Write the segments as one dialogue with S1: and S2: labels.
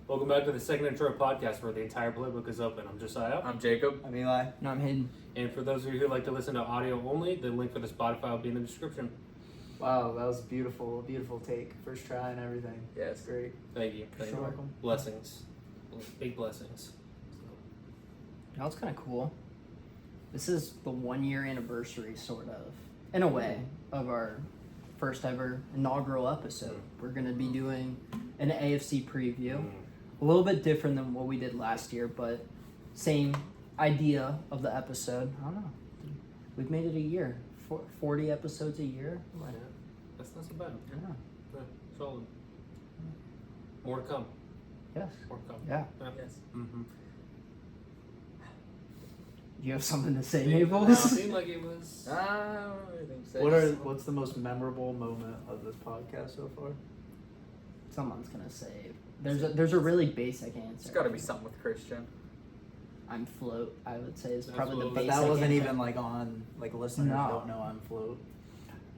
S1: Welcome back to the Second Intro podcast where the entire playbook is open. I'm Josiah.
S2: I'm Jacob.
S3: I'm Eli.
S4: No, I'm Hayden.
S1: And for those of you who like to listen to audio only, the link for the Spotify will be in the description.
S3: Wow, that was beautiful. Beautiful take. First try and everything.
S2: Yes.
S3: Great.
S1: Thank you. Thank
S3: You're
S1: you.
S3: welcome.
S1: Blessings. Big blessings.
S4: You know, it's kind of cool. This is the 1 year anniversary, sort of, in a way, of our first ever inaugural episode. We're going to be doing an AFC preview. A little bit different than what we did last year, but same idea of the episode. I don't know. We've made it a year. 40 episodes a year.
S1: Yeah, that's not so bad.
S4: Yeah.
S1: Yeah, solid. More to come.
S4: Yes.
S1: More to come.
S4: Yeah.
S2: Yes.
S1: Mm-hmm.
S4: Do you have something to say,
S1: It
S4: Naples?
S1: seemed like it was.
S2: I don't really think so.
S3: What's the most memorable moment of this podcast so far?
S4: Someone's going to say. There's a really basic answer.
S2: It's got to be something with Christian.
S4: I'm float, I would say, is
S1: That's
S4: probably the
S1: what-
S3: But
S4: basic
S3: that wasn't
S4: answer.
S3: even like on listeners
S4: No.
S3: don't know I'm float.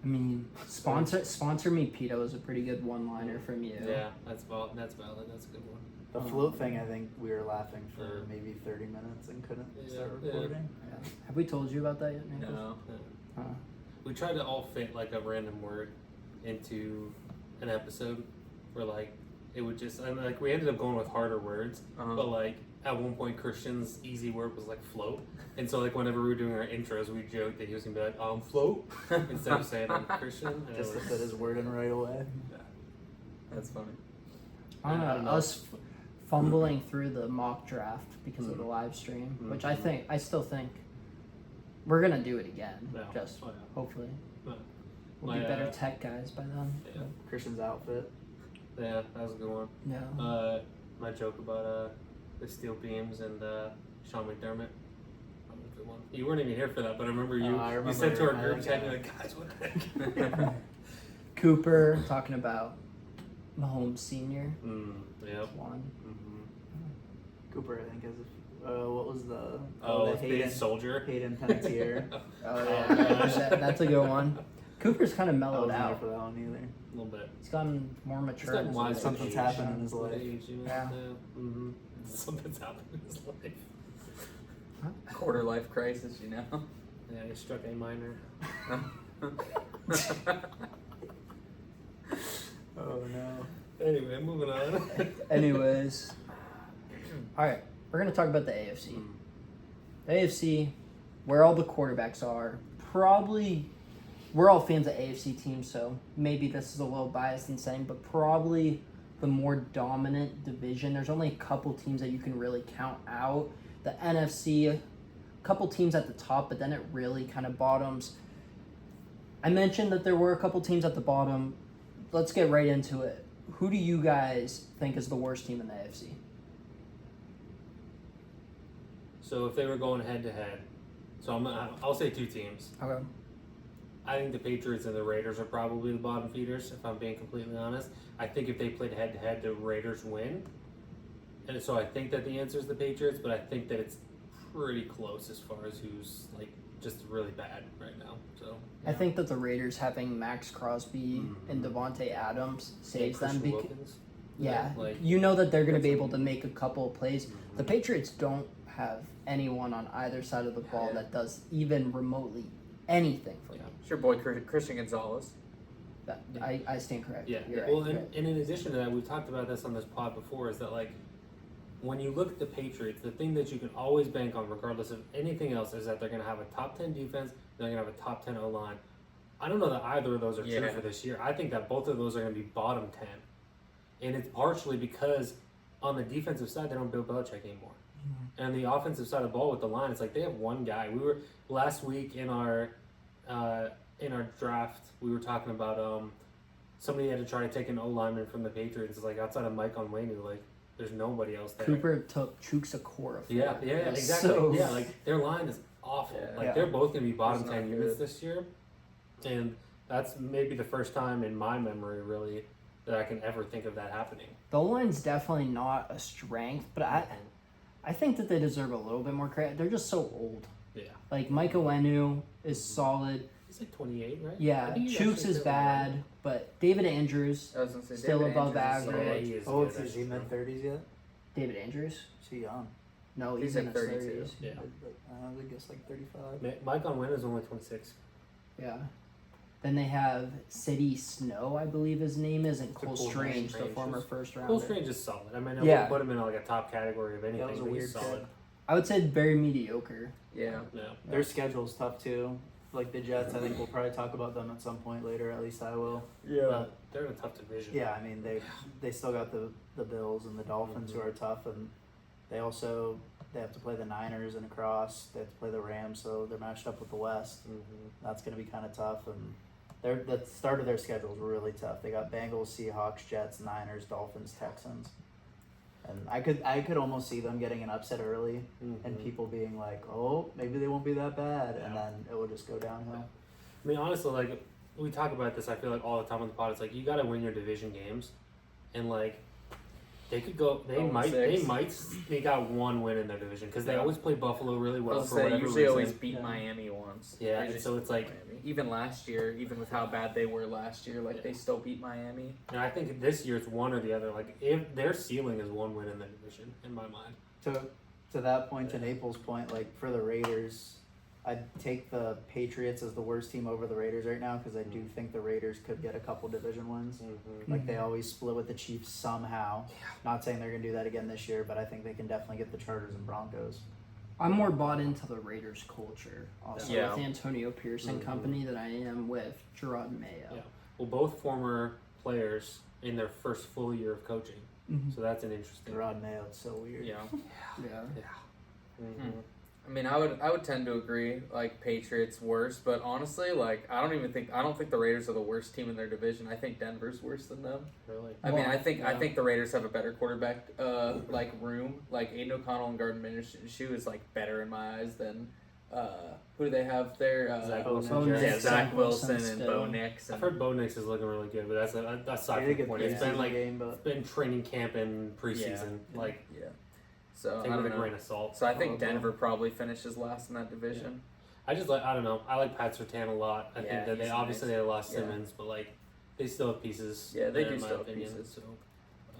S4: I mean, sponsor me, Pito is a pretty good one-liner from you.
S1: Yeah, that's valid. That's valid. That's a good one.
S3: The float thing, I think we were laughing for maybe 30 minutes and couldn't start
S1: Yeah.
S3: recording.
S4: Yeah. Have we told you about that yet, Naples?
S2: No.
S4: Huh.
S1: We tried to all fit like a random word into an episode where like it would just and like we ended up going with harder words, but like at one point Christian's easy word was like float, and so like whenever we were doing our intros, we joked that he was gonna be like float instead of saying I'm Christian. And
S3: Just to
S1: it
S3: fit
S1: was-
S3: his word in right away.
S2: That's funny.
S4: I don't
S1: I
S4: know,
S1: don't know.
S4: us fumbling through the mock draft because of the live stream, which
S1: Mhm.
S4: I still think we're gonna do it again.
S1: Yeah.
S4: Just
S1: Oh, yeah.
S4: hopefully.
S1: Yeah.
S4: We'll be
S1: My,
S4: better tech guys by then.
S1: Yeah.
S3: Christian's outfit.
S1: Yeah, that was a good one.
S4: Yeah.
S1: My joke about the steel beams and Sean McDermott. That was a good one. You weren't even here for that, but I remember you.
S3: I
S1: You said to our
S3: remember,
S1: group chat, you're like, guys, what the heck?
S4: Cooper talking about Mahomes Senior.
S1: Yep.
S4: One.
S1: Mm-hmm.
S3: Cooper, I think, is what was the
S1: Oh,
S3: the
S1: Hayden Soldier.
S3: Hayden Panettiere.
S4: Oh
S1: Oh,
S4: yeah,
S1: gosh.
S4: that's a good one. Cooper's kind of
S3: I
S4: mellowed
S3: wasn't here
S4: out.
S3: for that one either.
S1: A little bit.
S4: He's gotten more
S1: He's
S4: mature.
S1: gotten
S4: in his
S1: wise.
S4: ways.
S3: Something's
S1: with age.
S3: happened in his
S1: With
S3: life.
S1: age,
S4: Yeah.
S1: Mm-hmm. Something's happened in his life.
S2: Quarter life crisis, you know.
S1: Yeah, he struck A minor.
S3: Oh no.
S1: Anyway, moving on.
S4: Anyways, all right, we're gonna talk about the AFC. The AFC, where all the quarterbacks are, probably. We're all fans of AFC teams, so maybe this is a little biased in saying, but probably the more dominant division. There's only a couple teams that you can really count out. The NFC, a couple teams at the top, but then it really kind of bottoms. I mentioned that there were a couple teams at the bottom. Let's get right into it. Who do you guys think is the worst team in the AFC?
S1: So if they were going head to head, I'll say two teams.
S4: Okay.
S1: I think the Patriots and the Raiders are probably the bottom feeders, if I'm being completely honest. I think if they played head to head, the Raiders win. And so I think that the answer is the Patriots, but I think that it's pretty close as far as who's like just really bad right now. So
S4: I think that the Raiders having Max Crosby and Devontae Adams saves them.
S1: Christian Wilkins.
S4: Yeah,
S1: like
S4: you know that they're going to be
S1: that's
S4: able to make a couple of plays. The Patriots don't have anyone on either side of the ball
S2: Yeah.
S4: that does even remotely anything for them.
S2: It's your boy Christian Gonzalez.
S4: That, I stand corrected.
S1: Yeah.
S4: You're
S1: Well,
S4: right.
S1: and in addition to that, we've talked about this on this pod before, is that like when you look at the Patriots, the thing that you can always bank on, regardless of anything else, is that they're going to have a top 10 defense, they're going to have a top 10 O-line. I don't know that either of those are true
S2: Yeah.
S1: for this year. I think that both of those are going to be bottom 10. And it's partially because on the defensive side, they don't Bill Belichick anymore. And the offensive side of the ball with the line, it's like they have one guy. We were last week in our draft, we were talking about somebody had to try to take an O lineman from the Patriots. It's like outside of Mike Onwenu, like there's nobody else there.
S4: Cooper took Chuksa Okoronkwo.
S1: Yeah,
S4: It was
S1: exactly.
S4: so-
S1: Yeah, like their line is awful.
S2: Yeah.
S1: Like
S4: Yeah.
S1: they're both gonna be bottom
S2: It's
S1: 10
S2: not
S1: units
S2: good.
S1: this year, and that's maybe the first time in my memory really that I can ever think of that happening.
S4: The line's definitely not a strength, but I think that they deserve a little bit more credit. They're just so old.
S1: Yeah,
S4: Like Mike Owenu is solid.
S1: he's like 28, right? I
S4: Yeah,
S1: think he's
S4: Chooks
S1: actually
S4: is
S1: still
S4: bad, but David Andrews
S2: I was gonna say
S4: still
S2: David
S4: above
S2: Andrews is
S4: average.
S1: Yeah, he is
S3: Oh,
S1: good,
S3: is he
S1: that's
S3: mid
S1: true.
S3: 30s yet?
S4: David Andrews?
S3: Is he young?
S4: No,
S2: He's
S4: he's in
S2: at
S4: his
S2: 32.
S4: 30s.
S1: Yeah.
S3: I would guess like 35.
S1: Mike on win is only 26.
S4: Yeah. Then they have City Snow, I believe his name is, and
S3: It's a
S4: Cole
S3: cool
S4: Strange,
S1: name.
S4: the
S1: Strange
S4: former
S1: is-
S4: first
S1: Cole
S4: rounder.
S1: Strange is solid. I mean, I
S4: Yeah.
S1: wouldn't put him in like a top category of anything,
S3: was a
S1: but he's
S3: weird
S1: solid.
S3: pick.
S4: I would say very mediocre.
S2: Yeah.
S1: Yeah.
S3: Their schedule's tough too. Like the Jets, I think we'll probably talk about them at some point later. At least I will. But,
S1: They're in a tough division.
S3: yeah, I mean they still got the Bills and the Dolphins who are tough, and they have to play the Niners and across. They have to play the Rams, so they're matched up with the West. That's going to be kind of tough, and the start of their schedule is really tough. They got Bengals, Seahawks, Jets, Niners, Dolphins, Texans, and I could almost see them getting an upset early, and people being like, oh, maybe they won't be that bad, and
S1: Yeah.
S3: then it will just go downhill.
S1: I mean, honestly, like we talk about this, I feel like all the time on the pod. It's like you got to win your division games, and like they could go. They
S2: 0-6.
S1: might sneak out one win in their division because they
S2: Yeah.
S1: always play Buffalo really
S2: I
S1: well
S2: was
S1: for
S2: say
S1: whatever
S2: usually
S1: reason.
S2: always beat
S3: Yeah.
S2: Miami once.
S1: Yeah,
S2: They
S1: and
S2: usually
S1: so it's
S2: beat
S1: like-
S2: Miami. Even last year, even with how bad they were last year, like they
S1: Yeah.
S2: still beat Miami.
S1: And I think this year it's one or the other. Like if their ceiling is one win in their division, in my mind.
S3: To that point, to Naples' point, like for the Raiders, I'd take the Patriots as the worst team over the Raiders right now because I do think the Raiders could get a couple division wins. Like they always split with the Chiefs somehow. Not saying they're gonna do that again this year, but I think they can definitely get the Chargers and Broncos.
S4: I'm more bought into the Raiders culture, also
S2: Yeah.
S4: with Antonio Pierce and company, than I am with Gerard Mayo.
S1: Yeah. Well, both former players in their first full year of coaching, so that's an interesting.
S3: Rod Mayo, it's so weird.
S2: Yeah.
S4: Yeah.
S1: Mhm.
S2: I mean, I would tend to agree. Like Patriots worse, but honestly, like I don't think the Raiders are the worst team in their division. I think Denver's worse than them.
S1: Really.
S2: I mean, I
S1: yeah.
S2: think the Raiders have a better quarterback like room. Like Aiden O'Connell and Gardner Minshew is like better in my eyes than who do they have there?
S1: Zach
S3: Wilson.
S4: Bo
S2: Yeah,
S4: Nix,
S2: Zach Wilson and
S4: still.
S2: Bo Nix.
S1: I've
S2: And,
S1: heard Bo Nix is looking really good, but that's
S3: I
S1: side
S3: think
S1: point.
S3: it's
S1: It's been like
S3: game, but
S1: it's been training camp and preseason.
S2: Yeah.
S1: Like
S2: yeah. So
S1: take
S2: I
S1: it with
S2: don't
S1: a
S2: know.
S1: grain of salt.
S2: So I think
S3: Probably.
S2: Denver probably finishes last in that division.
S1: I just like I don't know. I like Pat Surtain a lot. I
S2: Yeah,
S1: think that they
S2: he's
S1: obviously
S2: nice.
S1: they lost
S2: Yeah.
S1: Simmons, but like they still have pieces.
S2: Yeah, they
S1: there,
S2: do
S1: in my
S2: still have
S1: opinion,
S2: pieces.
S1: So.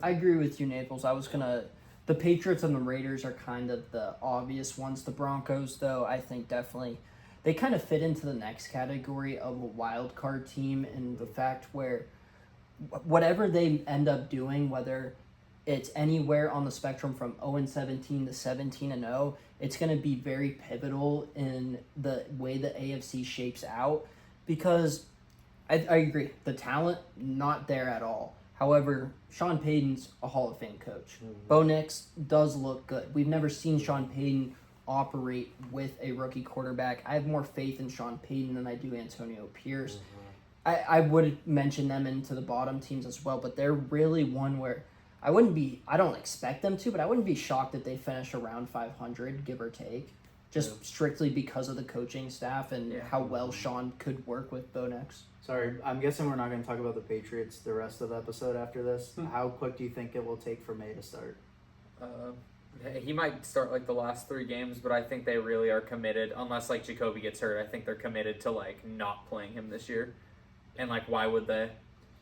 S4: I agree with you, Naples. The Patriots and the Raiders are kind of the obvious ones. The Broncos, though, I think definitely they kind of fit into the next category of a wild card team in the fact where whatever they end up doing, whether it's anywhere on the spectrum from 0-17 to 17-0, it's going to be very pivotal in the way the AFC shapes out because I agree. The talent, not there at all. However, Sean Payton's a Hall of Fame coach. Bo Nix does look good. We've never seen Sean Payton operate with a rookie quarterback. I have more faith in Sean Payton than I do Antonio Pierce. I would mention them into the bottom teams as well, but they're really one where I don't expect them to, but I wouldn't be shocked if they finish around 500, give or take, just strictly because of the coaching staff and
S2: Yeah.
S4: how well Sean could work with Bo Nix.
S3: sorry, I'm guessing we're not going to talk about the Patriots the rest of the episode after this. How quick do you think it will take for May to start?
S2: He might start like the last 3 games, but I think they really are committed. Unless like Jacoby gets hurt, I think they're committed to like not playing him this year. And like, why would they?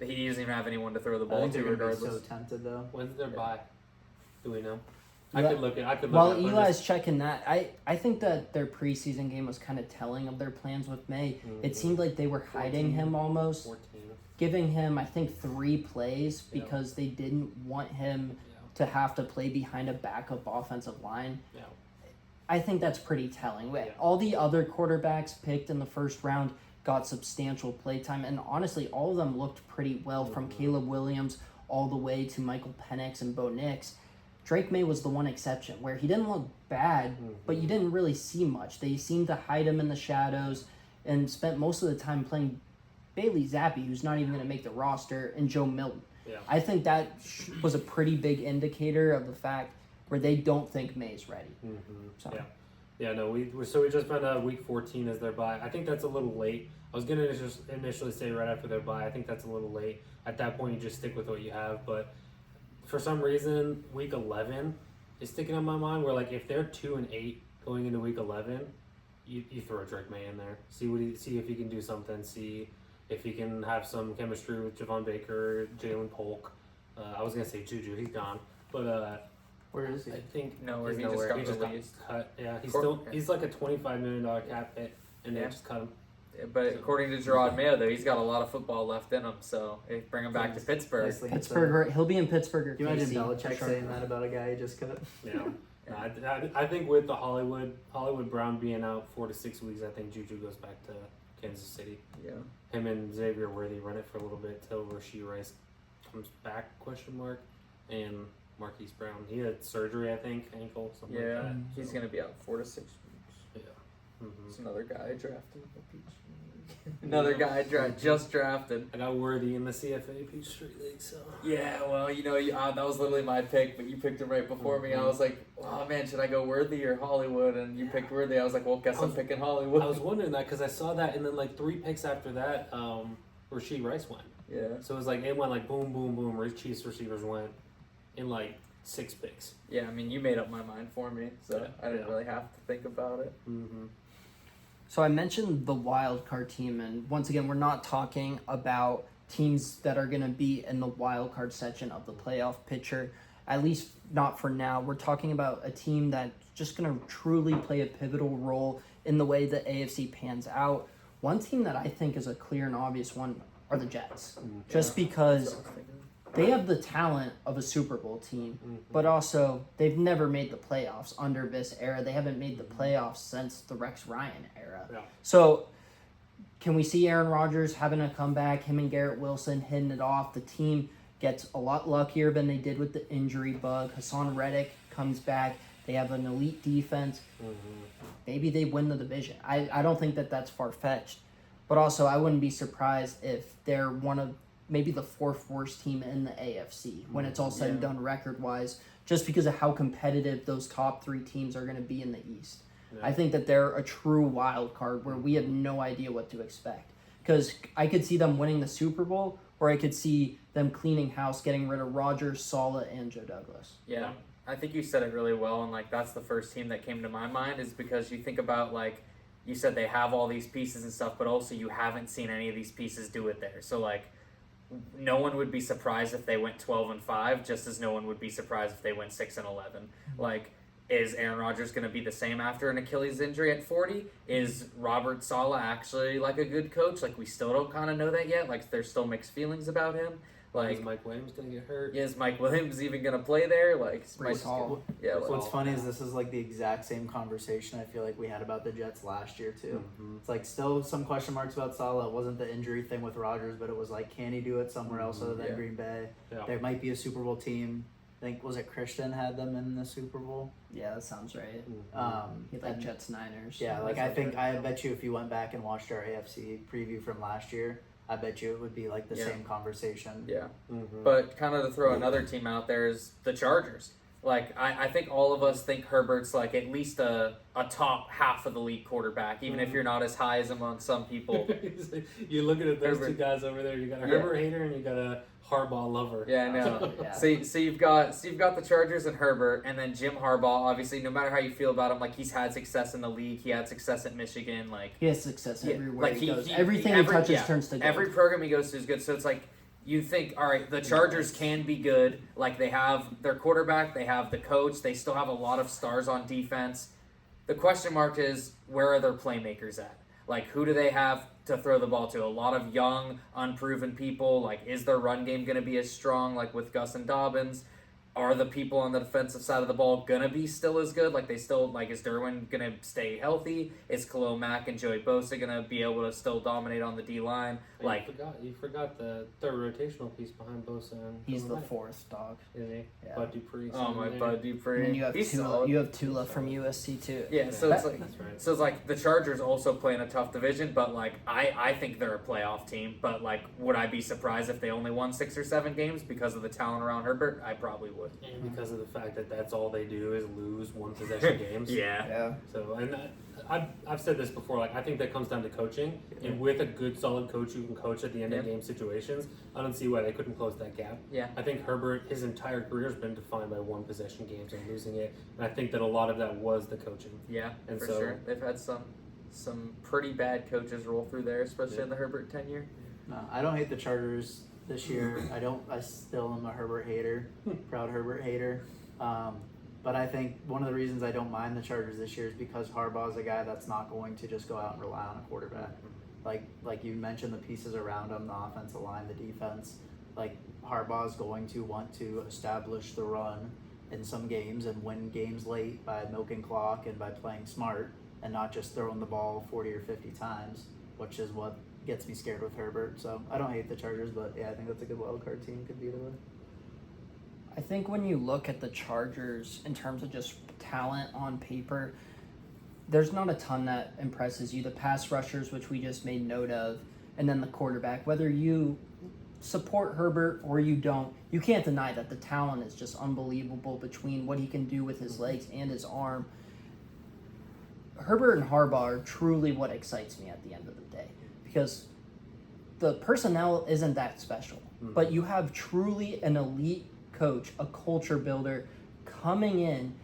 S2: He doesn't even have anyone to throw the
S3: I
S2: ball
S3: think
S2: to,
S3: they're going to be
S2: regardless.
S3: so tempted though.
S1: When's their
S2: Yeah.
S1: bye? Do we know?
S4: Eli-
S1: I could look at.
S4: While
S1: it, but
S4: Eli's checking that, I think that their preseason game was kind of telling of their plans with May. It seemed like they were hiding
S1: 14.
S4: him almost,
S1: 14.
S4: giving him, I think, 3 plays because they didn't want him
S1: Yeah.
S4: to have to play behind a backup offensive line.
S1: Yeah.
S4: I think that's pretty telling.
S1: Yeah.
S4: All the other quarterbacks picked in the first round got substantial play time, and honestly, all of them looked pretty well from Caleb Williams all the way to Michael Penix and Bo Nix. Drake May was the one exception where he didn't look bad, but you didn't really see much. They seemed to hide him in the shadows and spent most of the time playing Bailey Zappi, who's not even going to make the roster, and Joe Milton.
S1: Yeah.
S4: I think that was a pretty big indicator of the fact where they don't think May's ready. So.
S1: Yeah. Yeah, no, we just found out week 14 is their bye. I think that's a little late. I was gonna just initially say right after their bye. I think that's a little late. At that point, you just stick with what you have. But for some reason, week 11 is sticking on my mind. Where like if they're 2-8 going into week 11, you throw Drake May in there. See if he can do something. See if he can have some chemistry with Javon Baker, Jalen Polk. I was gonna say Juju, he's gone. But
S3: Where is he?
S1: I think
S2: Nowhere.
S1: he's
S2: He just
S1: nowhere.
S2: got
S1: He just got
S2: released.
S1: cut. Yeah, he's
S2: Cor-
S1: still
S2: yeah.
S1: he's like a $25 million cap hit, and they
S2: Yeah.
S1: just cut him.
S2: But according to Gerard Mayo, though, he's got a lot of football left in him. So they bring him back to Pittsburgh.
S3: Nicely
S4: Pittsburgh, he'll be in Pittsburgh or
S3: Can you imagine
S4: KC,
S3: Belichick
S4: for sure.
S3: saying that about a guy he just cut?
S1: Yeah. No, I think with the Hollywood Brown being out 4 to 6 weeks, I think Juju goes back to Kansas City.
S2: Yeah.
S1: Him and Xavier Worthy run it for a little bit till Rashee Rice comes back ? And Marquise Brown. He had surgery, I think, ankle something
S2: Yeah.
S1: like that.
S2: He's
S1: so,
S2: gonna be out 4 to 6 weeks.
S1: mhm.
S2: It's another guy drafted. Another guy just drafted.
S1: I got Worthy in the CFA Peachtree League, so
S2: Yeah, well, that was literally my pick, but you picked him right before me. I was like, oh man, should I go Worthy or Hollywood? And you picked Worthy. I was like, well, guess I'm picking Hollywood.
S1: I was wondering that because I saw that, and then like 3 picks after that, Rashee Rice went.
S2: Yeah.
S1: So it was like it went like boom, boom, boom. Chiefs receivers went in like 6 picks.
S2: Yeah, I mean, you made up my mind for me, so
S1: Yeah,
S2: I didn't
S1: yeah.
S2: really have to think about it.
S1: Mm-hmm.
S4: So I mentioned the wild card team, and once again, we're not talking about teams that are going to be in the wild card section of the playoff picture, at least not for now. We're talking about a team that's just going to truly play a pivotal role in the way the AFC pans out. One team that I think is a clear and obvious one are the Jets, just because
S2: So I was thinking,
S4: they have the talent of a Super Bowl team, but also they've never made the playoffs under this era. They haven't made the playoffs since the Rex Ryan era.
S1: Yeah.
S4: So can we see Aaron Rodgers having a comeback, him and Garrett Wilson hitting it off? The team gets a lot luckier than they did with the injury bug. Hassan Reddick comes back. They have an elite defense. Maybe they win the division. I don't think that that's far-fetched. But also, I wouldn't be surprised if they're one of maybe the 4th worst team in the AFC when it's all said and done record-wise, just because of how competitive those top 3 teams are going to be in the East.
S1: Yeah.
S4: I think that they're a true wild card where we have no idea what to expect. Because I could see them winning the Super Bowl, or I could see them cleaning house, getting rid of Rodgers, Saleh, and Joe Douglas.
S2: Yeah, I think you said it really well, and like that's the first team that came to my mind is because you think about like you said they have all these pieces and stuff, but also you haven't seen any of these pieces do it there. So like no one would be surprised if they went 12-5, just as no one would be surprised if they went 6-11. Like, is Aaron Rodgers going to be the same after an Achilles injury at 40? Is Robert Saleh actually like a good coach? Like, we still don't kind of know that yet. Like, there's still mixed feelings about him. Like,
S1: is Mike Williams gonna get hurt?
S2: is Mike Williams even going to play there? Like,
S4: Brees Hall.
S2: Yeah. Like,
S3: What's funny is this is like the exact same conversation I feel like we had about the Jets last year too. It's like still some question marks about Saleh. It wasn't the injury thing with Rodgers, but it was like, can he do it somewhere else other than
S2: Yeah.
S3: Green Bay?
S1: Yeah.
S3: There might be a Super Bowl team. I think was it Christian had them in the Super Bowl.
S4: Yeah, that sounds right. He like
S3: and-
S4: Jets Niners.
S3: Yeah, like
S4: That's
S3: I think
S4: right.
S3: I bet you if you went back and watched our AFC preview from last year, I bet you it would be like the
S2: Yeah.
S3: same conversation.
S2: yeah.
S1: Mm-hmm.
S2: But kind of to throw another team out there is the Chargers. Like, I think all of us think Herbert's like at least a top half of the league quarterback, even if you're not as high as among some people.
S1: You're looking at those
S2: Herbert.
S1: two guys over there. You got a
S2: Yeah.
S1: Herbert hater and you got a Harbaugh lover.
S2: Yeah, I know.
S4: Yeah.
S2: So you've got the Chargers and Herbert, and then Jim Harbaugh. Obviously, no matter how you feel about him, like he's had success in the league. He had success at Michigan. Like
S4: He has success
S2: Yeah,
S4: everywhere
S2: like
S4: he goes.
S2: he-
S4: Everything he
S2: every-
S4: touches
S2: yeah,
S4: turns to gold.
S2: every program he goes to is good. So it's like you think, all right, the Chargers can be good. Like they have their quarterback, they have the coach, they still have a lot of stars on defense. The question mark is where are their playmakers at? Like who do they have to throw the ball to? A lot of young, unproven people. Like is their run game going to be as strong? Like with Gus and Dobbins. Are the people on the defensive side of the ball gonna be still as good? Like they still like is Derwin gonna stay healthy? Is Khalil Mack and Joey Bosa gonna be able to still dominate on the D line? Like
S1: you forgot the third rotational piece behind Bosa. And
S4: He's the
S1: Khalil Mack,
S4: 4th dog.
S1: isn't he?
S4: Yeah.
S1: Bud Dupree.
S2: oh my
S1: somewhere.
S2: Bud Dupree.
S4: And then you have
S2: He's
S4: Tula.
S2: solid.
S4: You have Tula from USC too.
S2: Yeah, so it's like
S1: That's right.
S2: so it's like the Chargers also play in a tough division, but like I think they're a playoff team. But like, would I be surprised if they only won 6 or 7 games because of the talent around Herbert? I probably would.
S1: And because of the fact that that's all they do is lose one possession games.
S2: Yeah.
S4: Yeah.
S1: So, and I've said this before, like, I think that comes down to coaching. And with a good, solid coach who can coach at the end of game situations, I don't see why they couldn't close that gap.
S2: Yeah.
S1: I think Herbert, his entire career has been defined by one possession games and losing it. And I think that a lot of that was the coaching.
S2: Yeah,
S1: And
S2: for
S1: so-
S2: sure. They've had some pretty bad coaches roll through there, especially in the Herbert tenure.
S3: No, I don't hate the Chargers this year. I still am a Herbert hater, proud Herbert hater. But I think one of the reasons I don't mind the Chargers this year is because Harbaugh's a guy that's not going to just go out and rely on a quarterback. Like you mentioned, the pieces around him, the offensive line, the defense. Like Harbaugh's going to want to establish the run in some games and win games late by milking clock and by playing smart and not just throwing the ball 40 or 50 times, which is what gets me scared with Herbert. So I don't hate the Chargers, but yeah, I think that's a good wild card team. Could be either way.
S4: I think when you look at the Chargers in terms of just talent on paper, there's not a ton that impresses you. The pass rushers, which we just made note of, and then the quarterback. Whether you support Herbert or you don't, you can't deny that the talent is just unbelievable between what he can do with his legs and his arm. Herbert and Harbaugh are truly what excites me at the end of the day because the personnel isn't that special, but you have truly an elite coach, a culture builder coming in.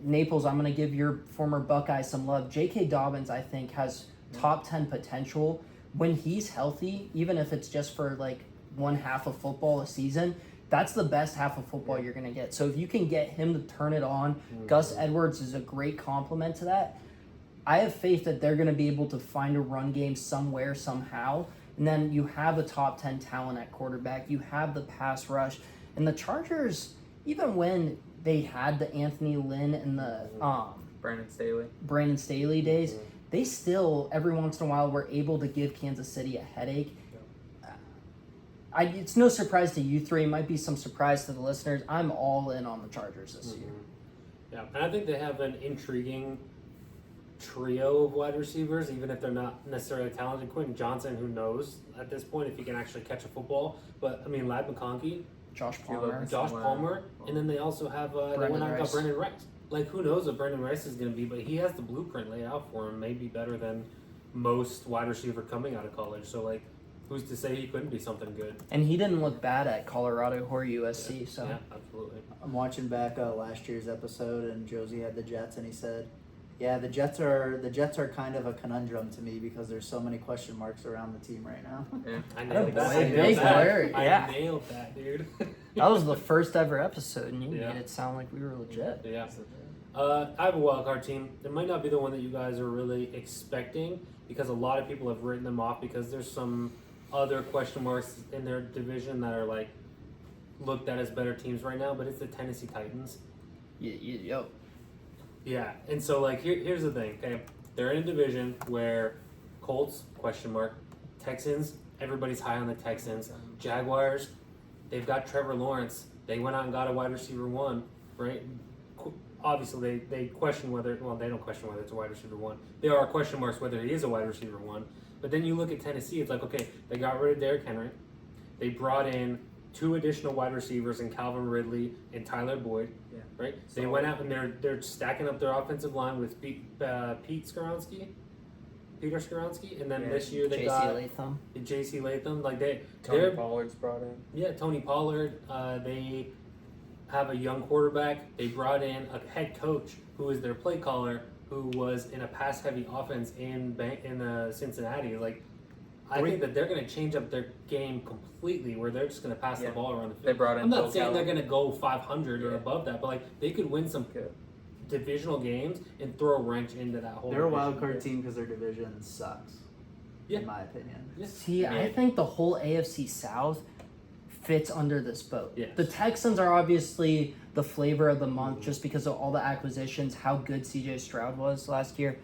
S4: Naples, I'm going to give your former Buckeye some love. J.K. Dobbins, I think, has top 10 potential. When he's healthy, even if it's just for like one half of football a season, that's the best half of football you're going to get. So if you can get him to turn it on, Gus Edwards is a great complement to that. I have faith that they're going to be able to find a run game somewhere, somehow. And then you have a top 10 talent at quarterback. You have the pass rush. And the Chargers, even when they had the Anthony Lynn and the Brandon Staley days, they still, every once in a while, were able to give Kansas City a headache. It's no surprise to you three. It might be some surprise to the listeners. I'm all in on the Chargers this year.
S1: Yeah, and I think they have an intriguing trio of wide receivers, even if they're not necessarily talented. Quentin Johnson, who knows at this point if he can actually catch a football. But, I mean, Lad McConkey,
S4: Josh Palmer,
S1: and then they also have they went out and got Brendan Rice. Like, who knows what Brendan Rice is going to be, but he has the blueprint laid out for him, maybe better than most wide receiver coming out of college. So, like, who's to say he couldn't be something good?
S4: And he didn't look bad at Colorado or USC. So
S1: yeah, absolutely.
S3: I'm watching back last year's episode, and Josie had the Jets, and he said, "Yeah, the Jets are kind of a conundrum to me because there's so many question marks around the team right now."
S2: Yeah.
S1: I nailed that. I nailed that, dude.
S4: That was the first ever episode, and you
S1: Yeah.
S4: made it sound like we were legit.
S1: Yeah. I have a wild card team. It might not be the one that you guys are really expecting because a lot of people have written them off because there's some other question marks in their division that are like looked at as better teams right now, but it's the Tennessee Titans.
S4: Yo.
S1: Yeah, and so like here's the thing, okay? They're in a division where Colts, question mark, Texans, everybody's high on the Texans. Jaguars, they've got Trevor Lawrence. They went out and got a wide receiver one, right? Obviously, they question whether, well, they don't question whether it's a wide receiver one. There are question marks whether he is a wide receiver one. But then you look at Tennessee, it's like, okay, they got rid of Derrick Henry. They brought in 2 additional wide receivers in Calvin Ridley and Tyler Boyd, right? They went out and they're stacking up their offensive line with Peter Skoronski, and then this year they got J.C. Latham. Like
S2: Tony Pollard's brought in.
S1: Yeah, Tony Pollard. They have a young quarterback. They brought in a head coach who is their play caller, who was in a pass-heavy offense in Cincinnati. Like, I think that they're going to change up their game completely, where they're just going to pass the ball around the field.
S2: They brought in.
S1: I'm not saying they're going to go 500 or above that, but like they could win some divisional games and throw a wrench into that whole.
S3: They're a wild card team because their division sucks.
S1: Yeah.
S3: In my opinion.
S1: Yeah.
S4: See, I think the whole AFC South fits under this boat.
S1: Yes.
S4: The Texans are obviously the flavor of the month just because of all the acquisitions, how good CJ Stroud was last year.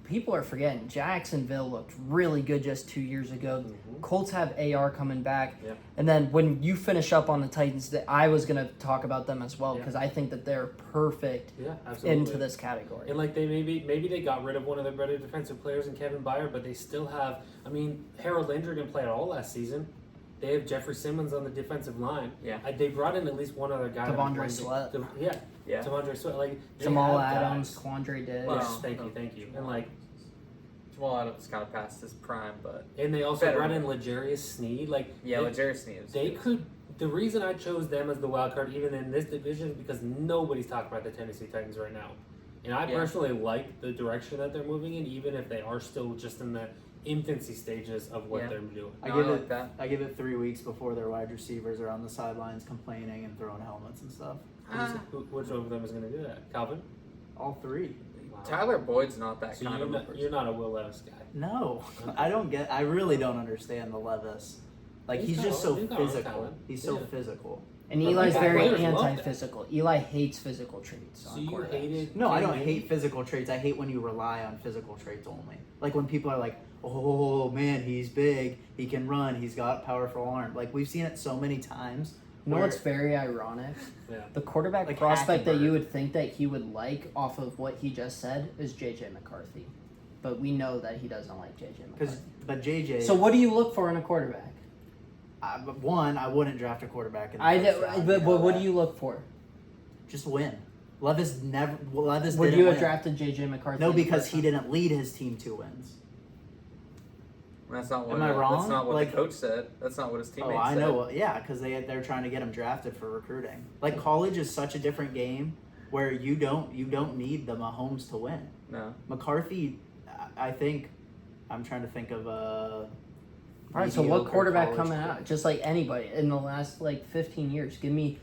S4: People are forgetting Jacksonville looked really good just 2 years ago. Colts have AR coming back.
S1: Yeah.
S4: And then when you finish up on the Titans, I was going to talk about them as well because I think that they're perfect into this category.
S1: And like they maybe they got rid of one of their better defensive players in Kevin Byard, but they still have, I mean, Harold Landry didn't play at all last season. They have Jeffrey Simmons on the defensive line.
S2: Yeah.
S1: They brought in at least one other guy.
S4: Devondre Sweat.
S1: Devondre Sweat. Like
S4: Jamal Adams, Quandre Diggs.
S1: Yes, thank you. And like
S2: Jamal Adams kind of past his prime, but
S1: and they also brought in L'Jarius Sneed. Like
S2: L'Jarius Sneed.
S1: They could. The reason I chose them as the wild card, even in this division, is because nobody's talking about the Tennessee Titans right now. And I personally like the direction that they're moving in, even if they are still just in the infancy stages of what they're doing.
S3: I give it 3 weeks before their wide receivers are on the sidelines complaining and throwing helmets and stuff.
S1: Which one of them is going to do that? Calvin?
S3: All three.
S1: Wow.
S2: Tyler Boyd's not that
S1: So
S2: kind
S1: you're
S2: of a
S1: not,
S2: person.
S1: you're not a Will Levis guy.
S3: No,
S1: Okay.
S3: I really don't understand the Levis. Like
S1: He's
S3: he's
S1: got
S3: just
S1: all-
S3: so
S1: he's got all the
S3: physical.
S1: talent.
S3: He's so
S1: Yeah.
S3: physical.
S4: And
S1: But
S4: Eli's
S1: like,
S4: very
S1: players love that.
S4: anti-physical. Eli hates physical traits.
S1: So
S4: on
S1: you
S4: quarterbacks.
S1: hated.
S3: No, I don't
S1: Cam
S3: hate
S1: Newton?
S3: physical traits. I hate when you rely on physical traits only. Like when people are like, "Oh man, he's big. He can run. He's got powerful arm." Like we've seen it so many times.
S4: You know
S3: where-
S4: what's very ironic?
S1: Yeah.
S4: The quarterback
S3: Like
S4: prospect that
S3: Hackenberg.
S4: you would think that he would like off of what he just said is JJ McCarthy. But we know that he doesn't like JJ
S3: Because,
S4: McCarthy.
S3: but JJ.
S4: So what do you look for in a quarterback?
S3: But one, I wouldn't draft a quarterback in the
S4: I
S3: first
S4: know,
S3: round,
S4: but
S3: you know
S4: what
S3: that.
S4: do you look for?
S3: Just win. Levis never. Levis
S4: Would
S3: didn't
S4: you have
S3: win.
S4: drafted JJ McCarthy?
S3: No,
S4: in the
S3: because
S4: first
S3: he
S4: round?
S3: didn't lead his team to wins.
S2: That's not what.
S3: Am I wrong?
S2: That's not what
S3: Like-
S2: the coach said. That's not what his teammates
S3: Oh, I
S2: said.
S3: know. Yeah, because they're trying to get him drafted for recruiting. Like college is such a different game where you don't need the Mahomes to win.
S2: No.
S3: McCarthy, I think. I'm trying to think of
S4: All right, so what
S3: mediocre
S4: quarterback
S3: college
S4: coming out? Just like anybody in the last like 15 years. Give me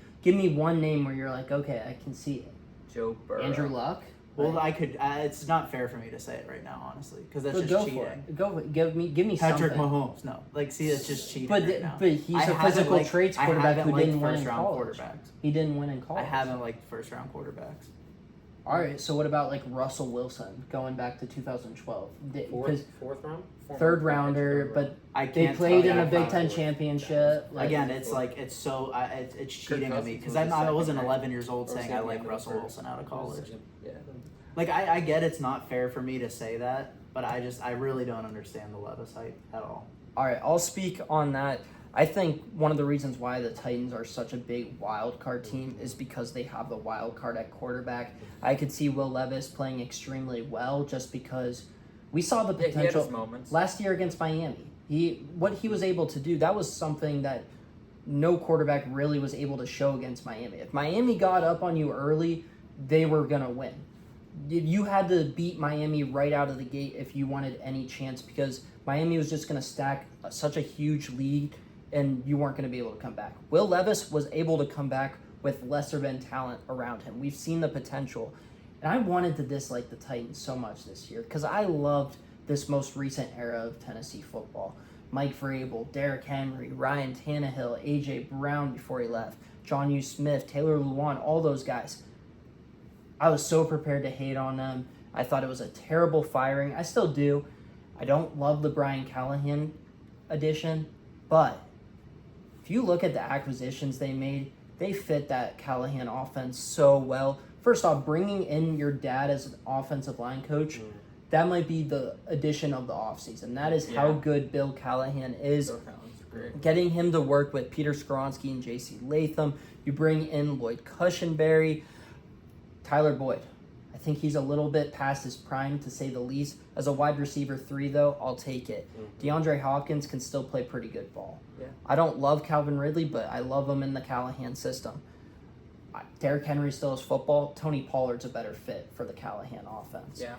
S4: one name where you're like, okay, I can see it.
S2: Joe Burrow.
S4: Andrew Luck.
S3: Well,
S4: Like,
S3: I could. It's not fair for me to say it right now, honestly, because that's
S4: but
S3: just
S4: go
S3: cheating.
S4: for it. Go for it. Give me
S3: Patrick
S4: something.
S3: Mahomes, no. Like, see, it's just cheating
S4: But
S3: right now.
S4: but he's
S3: I
S4: a
S3: haven't
S4: physical
S3: liked-
S4: traits
S3: I
S4: quarterback
S3: haven't
S4: who
S3: liked
S4: didn't win in
S3: first-round
S4: college.
S3: quarterbacks.
S4: He didn't win in
S3: I
S4: college.
S3: haven't liked first round quarterbacks.
S4: All right, so what about like Russell Wilson going back to 2012? Because
S1: Fourth round?
S4: third rounder, but
S3: I
S4: they
S3: can't
S4: played
S3: tell
S4: in
S3: you
S4: a
S3: if
S4: Big
S3: I-
S4: Ten championship. Like,
S3: Again, it's like it's so it's cheating of me
S2: Cousins
S3: because
S2: was the
S3: I wasn't
S2: second,
S3: 11 years old
S2: Or
S3: saying I
S2: second
S3: like
S2: or
S3: Russell
S2: third.
S3: Wilson out of college.
S2: Yeah.
S3: Like I get it's not fair for me to say that, but I really don't understand the Levis hype at all.
S4: all right, I'll speak on that. I think one of the reasons why the Titans are such a big wild card team is because they have the wild card at quarterback. I could see Will Levis playing extremely well just because we saw the
S2: Yeah, he had
S4: potential
S2: his moments.
S4: last year against Miami. What he was able to do, that was something that no quarterback really was able to show against Miami. If Miami got up on you early, they were going to win. You had to beat Miami right out of the gate if you wanted any chance because Miami was just going to stack such a huge lead and you weren't going to be able to come back. Will Levis was able to come back with lesser than talent around him. We've seen the potential. And I wanted to dislike the Titans so much this year because I loved this most recent era of Tennessee football. Mike Vrabel, Derrick Henry, Ryan Tannehill, A.J. Brown before he left, John U. Smith, Taylor Lewan, all those guys. I was so prepared to hate on them. I thought it was a terrible firing. I still do. I don't love the Brian Callahan addition, but if you look at the acquisitions they made, they fit that Callahan offense so well. First off, bringing in your dad as an offensive line coach, that might be the addition of the offseason. That is how
S2: Yeah.
S4: good Bill Callahan is.
S2: Bill Callahan's great.
S4: Getting him to work with Peter Skronsky and J.C. Latham. You bring in Lloyd Cushenberry, Tyler Boyd. I think he's a little bit past his prime, to say the least. As a wide receiver 3, though, I'll take it. DeAndre Hopkins can still play pretty good ball.
S2: Yeah.
S4: I don't love Calvin Ridley, but I love him in the Callahan system. Derrick Henry still has football. Tony Pollard's a better fit for the Callahan offense.
S2: Yeah.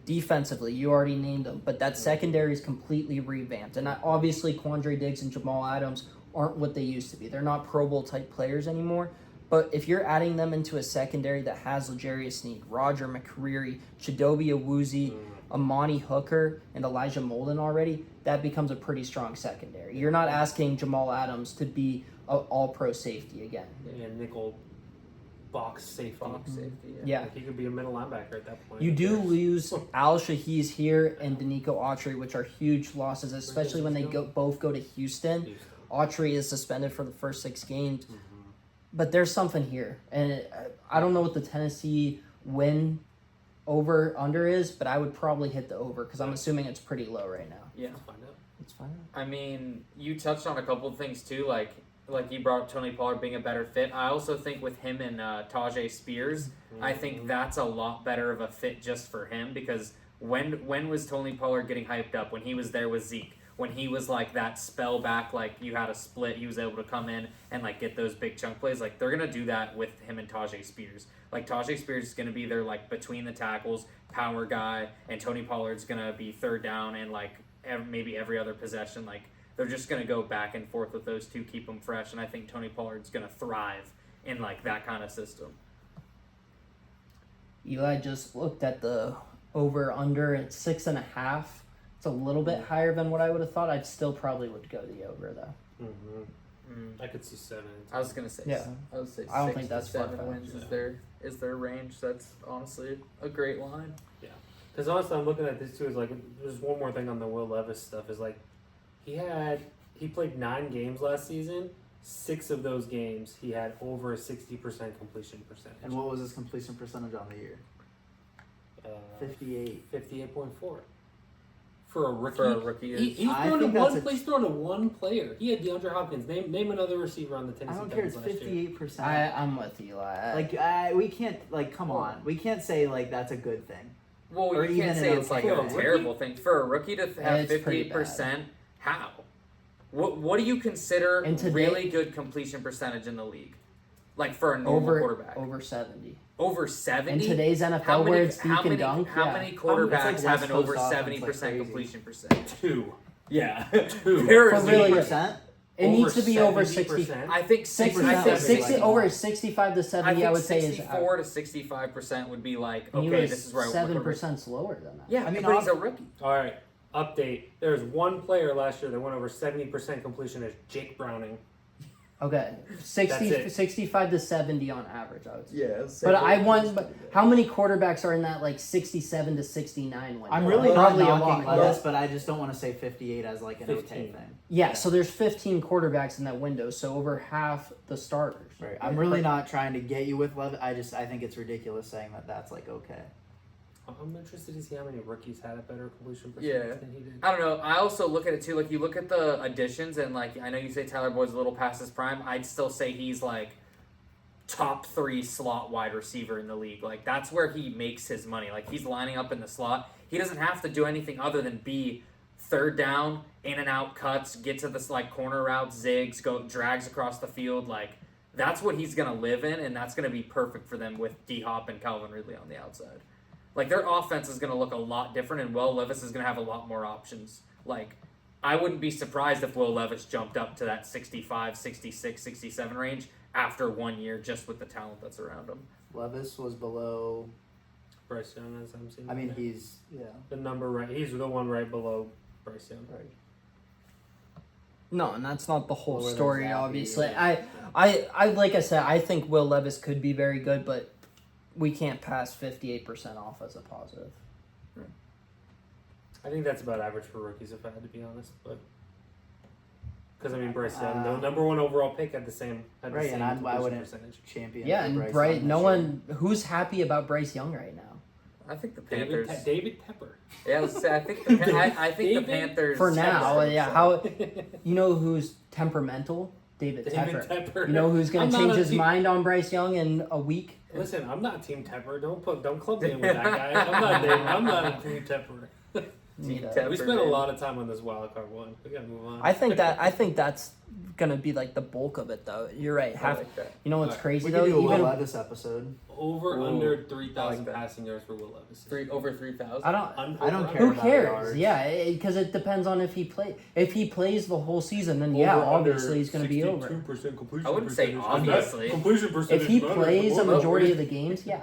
S4: Defensively, you already named them, but that secondary is completely revamped. And obviously, Quandre Diggs and Jamal Adams aren't what they used to be. They're not Pro Bowl type players anymore. But if you're adding them into a secondary that has L'Jarius Sneed, Roger McCreary, Chidobe Awuzie, Amani Hooker, and Elijah Molden already, that becomes a pretty strong secondary. You're not asking Jamal Adams to be an all-pro safety again.
S1: And nickel box safety.
S2: Box safety.
S4: Yeah.
S1: Like he could be a middle linebacker at that point.
S4: You do
S1: Yeah.
S4: lose Al Shahees here and Danico Autry, which are huge losses, especially when they both go to Houston. Autry is suspended for the first 6 games. But there's something here. And I don't know what the Tennessee win over under is, but I would probably hit the over because I'm assuming it's pretty low right now.
S2: Yeah.
S1: Let's find out.
S4: It's fine.
S2: I mean, you touched on a couple of things too, like you brought up Tony Pollard being a better fit. I also think with him and Tajay Spears, I think that's a lot better of a fit just for him because when was Tony Pollard getting hyped up? When he was there with Zeke. When he was like that spell back, like you had a split, he was able to come in and like get those big chunk plays. Like they're gonna do that with him and Tajay Spears. Like Tajay Spears is gonna be their like between the tackles power guy, and Tony Pollard's gonna be third down and like maybe every other possession. Like they're just gonna go back and forth with those two, keep them fresh. And I think Tony Pollard's gonna thrive in like that kind of system.
S4: Eli just looked at the over/under at 6.5. It's a little bit higher than what I would have thought. I'd still probably would go the over though.
S1: I could see 7.
S2: I was gonna say,
S4: Yeah.
S2: I would say
S4: I don't
S2: 6
S4: think that's
S2: to 7
S4: far-fetched.
S2: wins is their range. That's honestly a great line.
S1: Because honestly, I'm looking at this too. Is like there's one more thing on the Will Levis stuff. Is like he played 9 games last season. 6 of those games he had over a 60% completion percentage.
S3: And what was his completion percentage on the year? 58.
S1: 58.4 for a rookie.
S2: For a rookie,
S1: He's
S3: I
S1: thrown to
S3: think that's
S1: one. He's thrown to one player. He had DeAndre Hopkins. Name another receiver on the
S3: I
S1: Tennessee
S3: don't care.
S1: Titans
S3: It's
S1: last year.
S3: 58%.
S4: I'm with Eli.
S3: We can't come on. We can't say like that's a good thing.
S2: well,
S3: or
S2: you can't
S3: even
S2: say
S3: an
S2: it's like
S3: okay
S2: a
S3: rookie.
S2: terrible thing for a rookie to have
S4: It's pretty
S2: 58%. How? What do you consider
S4: And today-
S2: really good completion percentage in the league? Like for a normal quarterback,
S4: over 70.
S2: over
S4: In
S2: 70.
S4: today's NFL, where it's deep and dunk,
S2: how
S4: yeah.
S2: many
S3: It's
S2: quarterbacks
S3: like
S2: have
S3: West
S2: an
S3: Coast
S2: over
S3: offense
S2: 70%
S3: like crazy.
S2: completion percentage?
S1: 2.
S2: Yeah,
S1: Two.
S2: There
S4: For
S2: is
S4: really-
S3: 60%.
S4: It
S1: Over
S4: needs to be over 60.
S1: 70%.
S2: I think
S3: 60%.
S2: I think
S3: 60
S4: over 65 to 70, I would say is
S2: 64 to 65% would be like,
S4: and he
S2: okay,
S4: was
S2: this is where I
S4: 7% lower than that.
S2: Yeah,
S3: I mean,
S2: but he's a rookie.
S1: All right. Update. There's one player last year that went over 70% completion. Is Jake Browning.
S4: Okay, 60,
S1: That's it.
S4: 65 to 70 on average, I would say.
S2: Yeah,
S4: But I want. But how many quarterbacks are in that like 67 to 69 window?
S3: I'm really not
S4: probably a
S3: knocking
S4: lot.
S3: Levis, but I just don't want to say 58 as like an
S1: 15.
S3: okay thing.
S4: Yeah, so there's 15 quarterbacks in that window, so over half the starters.
S3: Right. I'm really not trying to get you with Levis. I think it's ridiculous saying that that's like okay.
S1: I'm interested to see how many rookies had a better completion percentage
S2: Yeah.
S1: than he did.
S2: I don't know. I also look at it too. Like you look at the additions, and like I know you say Tyler Boyd's a little past his prime. I'd still say he's like top 3 slot wide receiver in the league. Like that's where he makes his money. Like he's lining up in the slot. He doesn't have to do anything other than be third down, in and out cuts, get to this like corner routes, zigs, drags across the field. Like that's what he's gonna live in, and that's gonna be perfect for them with D Hop and Calvin Ridley on the outside. Like, their offense is going to look a lot different, and Will Levis is going to have a lot more options. Like, I wouldn't be surprised if Will Levis jumped up to that 65, 66, 67 range after 1 year just with the talent that's around him.
S3: Levis was below.
S1: Bryce Young, as I'm seeing.
S3: I mean,
S1: it.
S3: he's
S1: the number right. He's the one right below Bryce Young.
S3: right.
S4: No, and that's not the whole
S3: Lower than
S4: story,
S3: Zappy,
S4: obviously.
S3: yeah.
S4: I like I said, I think Will Levis could be very good, but we can't pass 58% off as a positive.
S1: I think that's about average for rookies, if I had to be honest. But because I mean, Bryce Young, the number 1 overall pick, had the same. Had the
S3: Right,
S1: same
S3: and I
S1: completion
S3: wouldn't
S1: percentage.
S3: champion.
S4: Yeah,
S3: for
S4: and
S3: Bryce
S4: Bryce,
S3: Young
S4: no
S3: this
S4: one who's happy about Bryce Young right now.
S2: I think the Panthers.
S1: David Tepper.
S2: Yeah, let's say, I think the
S1: David?
S2: Panthers.
S4: For now,
S2: Tepper.
S4: yeah. How you know who's temperamental? David Tepper. You know who's going
S1: I'm
S4: to
S1: not
S4: change
S1: a
S4: his
S1: team-
S4: mind on Bryce Young in a week?
S1: Listen, I'm not Team Tepper. Don't club me in with that guy. I'm not a Team Tepper.
S4: Neither.
S2: Tepper,
S1: We spent a
S2: dude.
S1: lot of time on this wild card one. We gotta move on.
S4: I think that's going to be like the bulk of it, though. You're right.
S2: I like that.
S4: You know what's
S1: Alright.
S4: crazy
S3: We
S4: though?
S3: could do a
S4: Even
S3: Will Levis episode.
S1: over
S2: Ooh,
S1: under
S2: I
S1: 3,000
S2: like that.
S1: passing yards for Will Levis.
S2: Over 3,000.
S4: I don't.
S3: I don't
S1: Over-
S3: care
S4: Who
S3: about
S4: cares?
S3: yards.
S4: Yeah, because it depends on if he play. If he plays the whole season, then yeah,
S1: Over
S4: obviously
S1: under
S4: he's going to be over.
S1: 62% completion
S2: I wouldn't say
S1: percentage.
S2: obviously.
S1: Completion percentage.
S4: If he
S1: better
S4: plays a
S1: than Will
S4: majority of
S1: Levis.
S4: the games, yeah.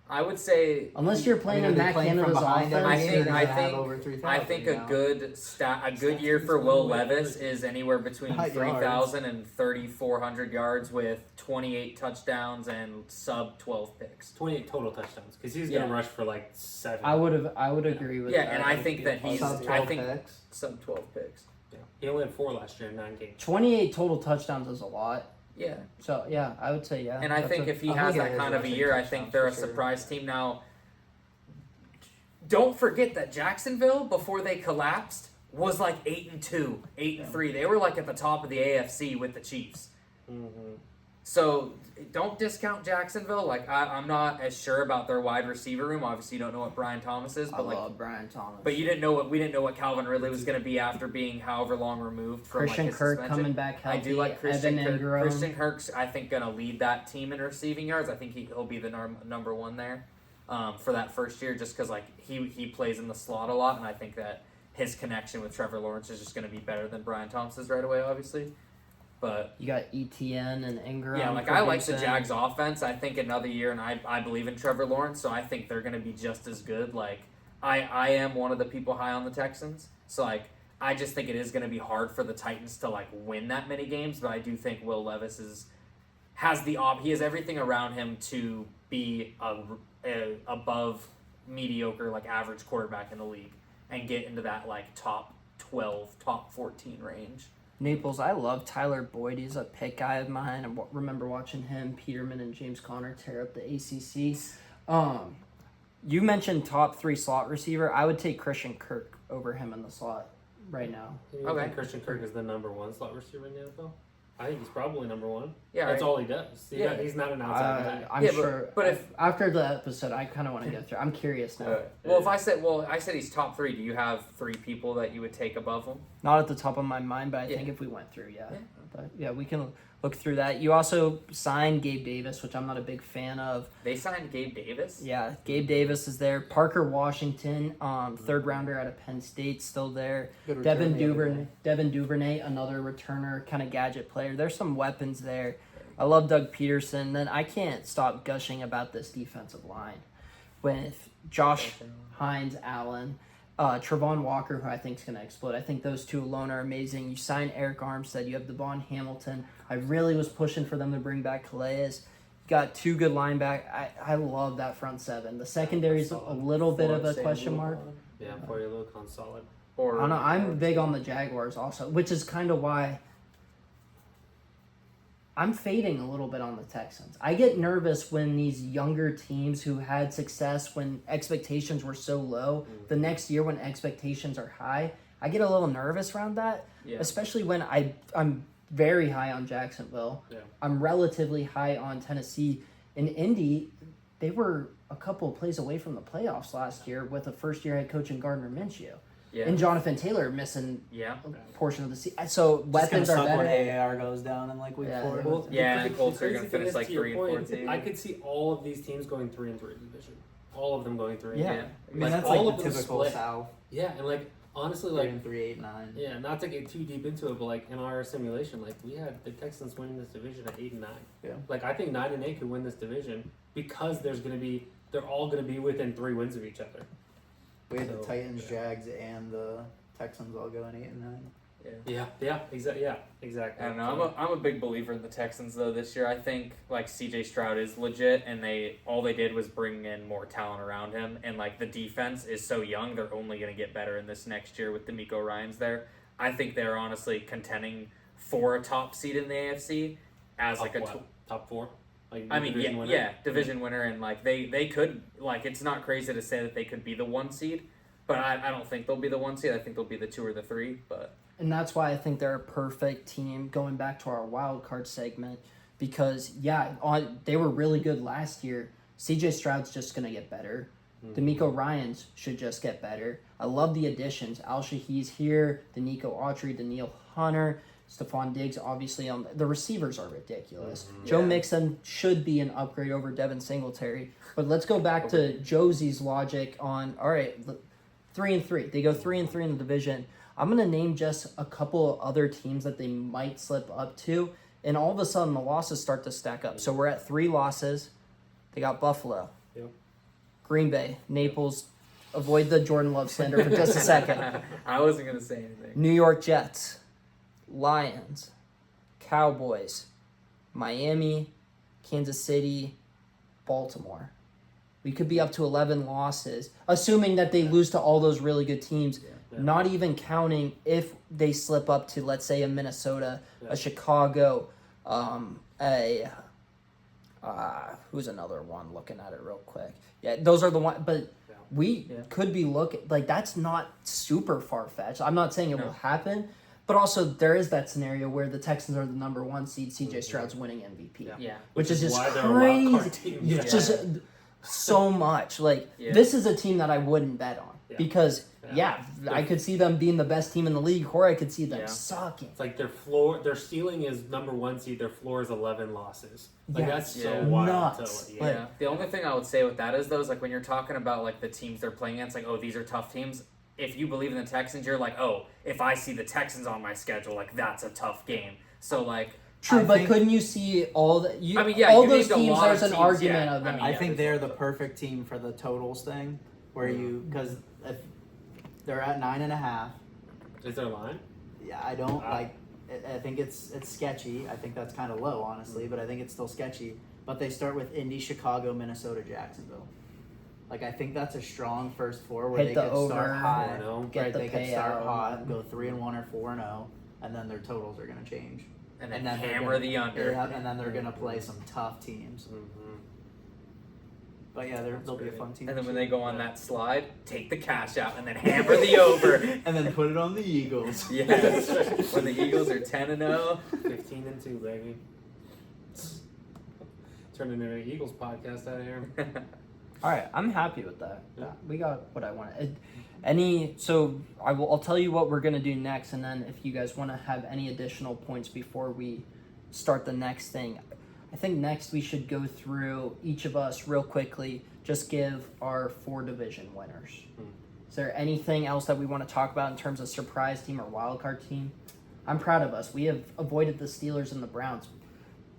S2: I would say.
S4: Unless you're playing
S3: I mean,
S4: in
S3: are they
S4: Matt
S3: playing from
S4: Canada's
S3: behind every
S4: offense,
S3: game,
S2: I
S3: or
S2: think-
S3: do
S2: I
S3: they have
S2: think-
S3: over 3,000,
S2: I think
S3: you
S2: a
S3: know?
S2: good year for Will Levis is anywhere between
S3: Not
S2: 3,000 and 3,400 yards with 28 touchdowns and sub 12 picks.
S1: 28 total touchdowns because he's
S2: Yeah.
S1: gonna rush for like 7.
S4: I would agree with
S2: Yeah,
S4: that.
S2: and I think that he's.
S3: Sub
S2: I
S3: 12
S2: think
S3: picks.
S2: sub 12 picks.
S1: Yeah. He only had 4 last year in 9 games.
S4: 28 total touchdowns is a lot.
S2: Yeah,
S4: So yeah, I would say yeah.
S2: and I
S4: That's
S2: think
S4: a-
S2: if he
S3: I'll
S2: has
S3: look at
S2: that
S3: his
S2: kind of a
S3: rushing
S2: year, I
S3: touchdowns
S2: think they're a
S3: for sure.
S2: surprise team. Now, don't forget that Jacksonville, before they collapsed, was like 8-2, 8-3. They were like at the top of the AFC with the Chiefs.
S1: Mm-hmm.
S2: So don't discount Jacksonville. Like I'm not as sure about their wide receiver room. Obviously, you don't know what Brian Thomas is,
S4: I
S2: but like,
S4: love Brian Thomas.
S2: but you didn't know what we didn't know what Calvin Ridley was going to be after being however long removed from
S4: Christian
S2: like his
S4: Kirk
S2: suspension.
S4: coming back healthy.
S2: I do like Christian
S4: Evan
S2: Kirk.
S4: Ingram.
S2: Christian Kirk's, I think, going to lead that team in receiving yards. I think he'll be the number 1 there for that first year, just because like he plays in the slot a lot, and I think that his connection with Trevor Lawrence is just going to be better than Brian Thomas's right away, obviously. But
S4: You got ETN and Ingram.
S2: yeah, like I like the
S4: producing.
S2: Jags offense. I think another year, and I believe in Trevor Lawrence, so I think they're going to be just as good. Like I am one of the people high on the Texans, so like I just think it is going to be hard for the Titans to like win that many games. But I do think Will Levis he has everything around him to be a above mediocre, like average quarterback in the league and get into that like top 12, top 14 range.
S4: Naples, I love Tyler Boyd. He's a pick guy of mine. I remember watching him, Peterman, and James Conner tear up the ACC. You mentioned top 3 slot receiver. I would take Christian Kirk over him in the slot right now.
S1: You
S2: Okay.
S1: think Christian Kirk is the number 1 slot receiver in the NFL? I think he's probably number 1.
S2: Yeah,
S1: That's
S2: right.
S1: all he does. He's not an outside guy.
S4: I'm
S2: Yeah,
S4: sure.
S2: but if-
S4: after the episode, I kind of want to go through. I'm curious now.
S2: Well, if I said he's top 3, do you have 3 people that you would take above him?
S4: Not at the top of my mind, but I
S2: Yeah.
S4: think if we went through, yeah.
S2: Yeah.
S4: But yeah, we can look through that. You also signed Gabe Davis, which I'm not a big fan of.
S2: They signed Gabe Davis.
S4: Yeah, Gabe Davis is there. Parker Washington, 3rd rounder out of Penn State, still there.
S3: Good
S4: Devin
S3: return the other day.
S4: Duvernay, another returner, kind of gadget player. There's some weapons there. I love Doug Peterson. Then I can't stop gushing about this defensive line with Josh Hines Allen, Trevon Walker, who I think is going to explode. I think those two alone are amazing. You sign Eric Armstead. You have Devon Hamilton. I really was pushing for them to bring back Calais. You got 2 good linebackers. I love that front 7. The secondary's a little bit of a question mark.
S1: Yeah, Forty Locon solid.
S2: Or
S4: I don't know. I'm big on the Jaguars also, which is kind of why I'm fading a little bit on the Texans. I get nervous when these younger teams who had success when expectations were so low, the next year when expectations are high, I get a little nervous around that,
S2: Yeah.
S4: especially when I'm very high on Jacksonville.
S1: Yeah.
S4: I'm relatively high on Tennessee. In Indy, they were a couple of plays away from the playoffs last year with a first-year head coach in Gardner Minshew.
S2: Yeah.
S4: And Jonathan Taylor missing
S2: Yeah.
S4: a portion of the season. So weapons are
S3: Suck when
S4: better.
S3: AAR goes down in like week
S4: Yeah.
S3: 4.
S1: Well,
S2: Yeah, and the Colts are
S1: crazy
S2: gonna
S1: thing
S2: finish
S1: is,
S2: like
S1: to your
S2: 3 and 4
S1: point,
S2: team.
S1: I could see all of these teams going 3-3 division. All of them going 3.
S4: Yeah.
S3: I mean,
S1: Like,
S3: that's
S1: all
S3: like
S1: of
S3: the
S1: them
S3: typical
S1: split.
S3: South.
S1: Yeah, and like honestly,
S3: 3
S1: like
S3: and 3, 8, 9.
S1: yeah, not to get too deep into it, but like in our simulation, like we had the Texans winning this division at 8-9.
S3: Yeah.
S1: Like I think 9 and 8 could win this division because they're all gonna be within 3 wins of each other.
S3: We had the
S1: So,
S3: Titans,
S1: yeah.
S3: Jags, and the Texans all going 8 and 9.
S1: Yeah, exactly.
S2: I don't know. I'm a big believer in the Texans though this year. I think like CJ Stroud is legit, and all they did was bring in more talent around him, and like the defense is so young, they're only going to get better in this next year with D'Amico Ryans there. I think they're honestly contending for a top seed in the AFC as like a.
S1: Top 4. Like
S2: I mean,
S1: division winner?
S2: yeah, division winner, and like they could like it's not crazy to say that they could be the 1 seed, but I don't think they'll be the 1 seed. I think they'll be the 2 or the 3, but.
S4: And that's why I think they're a perfect team going back to our wild card segment because, they were really good last year. CJ Stroud's just going to get better. D'Amico Ryans should just get better. I love the additions. Al Shaheed's here, Danico Autry, Daniil Hunter, Stephon Diggs, obviously. The receivers are ridiculous. Joe
S2: Yeah.
S4: Mixon should be an upgrade over Devin Singletary. But let's go back to Josie's logic on, all right, 3-3. They go 3-3 in the division. I'm going to name just a couple of other teams that they might slip up to, and all of a sudden the losses start to stack up. So we're at 3 losses. They got Buffalo,
S1: Yep.
S4: Green Bay, Naples. Avoid the Jordan Love slander for just a second.
S2: I wasn't gonna say anything.
S4: New York Jets, Lions, Cowboys, Miami, Kansas City, Baltimore. We could be up to 11 losses, assuming that they lose to all those really good teams.
S1: Yeah.
S4: Not even counting if they slip up to, let's say, a Minnesota,
S1: Yeah.
S4: a Chicago, who's another one? Looking at it real quick. Yeah, those are the one. But
S1: Yeah.
S4: we
S2: Yeah.
S4: could be looking like that's not super far fetched. I'm not saying it
S2: No.
S4: will happen, but also there is that scenario where the Texans are the number 1 seed. CJ Stroud's winning MVP,
S1: Yeah.
S2: Yeah.
S4: which is just
S1: why they're a wild card
S4: crazy.
S1: team.
S4: It's just so much. Like
S2: Yeah.
S4: this is a team that I wouldn't bet on
S1: Yeah.
S4: because.
S1: Yeah.
S4: Yeah, I could see them being the best team in the league, or I could see them
S2: Yeah.
S4: sucking.
S1: It's like their ceiling is number 1 seed. Their floor is 11 losses. Like
S4: Yeah.
S1: that's so
S2: Yeah.
S1: wild.
S4: Nuts.
S1: To,
S4: Like-
S2: Yeah. The only thing I would say with that is though, is like when you're talking about like the teams they're playing against, like, oh, these are tough teams. If you believe in the Texans, you're like, oh, if I see the Texans on my schedule, like that's a tough game. So like,
S4: True,
S3: I
S4: but
S3: think-
S4: couldn't you see all the? You,
S2: I mean, yeah,
S4: all
S2: you
S4: those
S2: named a
S4: teams.
S2: lot of
S4: There's an
S2: teams,
S4: argument
S2: yeah.
S4: of them.
S2: I mean,
S3: I
S2: yeah,
S3: think
S2: there's
S3: they're the perfect team for the totals thing, where because if they're at 9.5,
S1: Is there a line?
S3: yeah, I don't like. I think it's sketchy. I think that's kind of low, honestly, but I think it's still sketchy. But they start with Indy, Chicago, Minnesota, Jacksonville. Like I think that's a strong first four where
S4: Hit
S3: they
S4: the
S3: could start
S4: over,
S3: high.
S4: get
S3: Right,
S4: the
S3: they could start
S4: payout.
S3: hot, go 3-1 or 4-0, and then their totals are going to change.
S2: and then
S3: they're
S2: hammer
S3: gonna-
S2: the under.
S3: and then they're going to play some tough teams.
S1: Mm-hmm.
S3: But yeah, they'll be a fun team.
S2: And then
S3: to
S2: when
S3: see.
S2: they go on that slide, take the cash out and then hammer the over.
S3: and then put it on the Eagles.
S2: Yes. When the Eagles are 10-0.
S1: 15-2, baby. Turning into an Eagles podcast out of here.
S4: All right, I'm happy with that.
S1: Yeah.
S4: We got what I wanted. I'll tell you what we're gonna do next, and then if you guys want to have any additional points before we start the next thing, I think next we should go through each of us real quickly. Just give our 4 division winners. Is there anything else that we want to talk about in terms of surprise team or wild card team? I'm proud of us. We have avoided the Steelers and the Browns.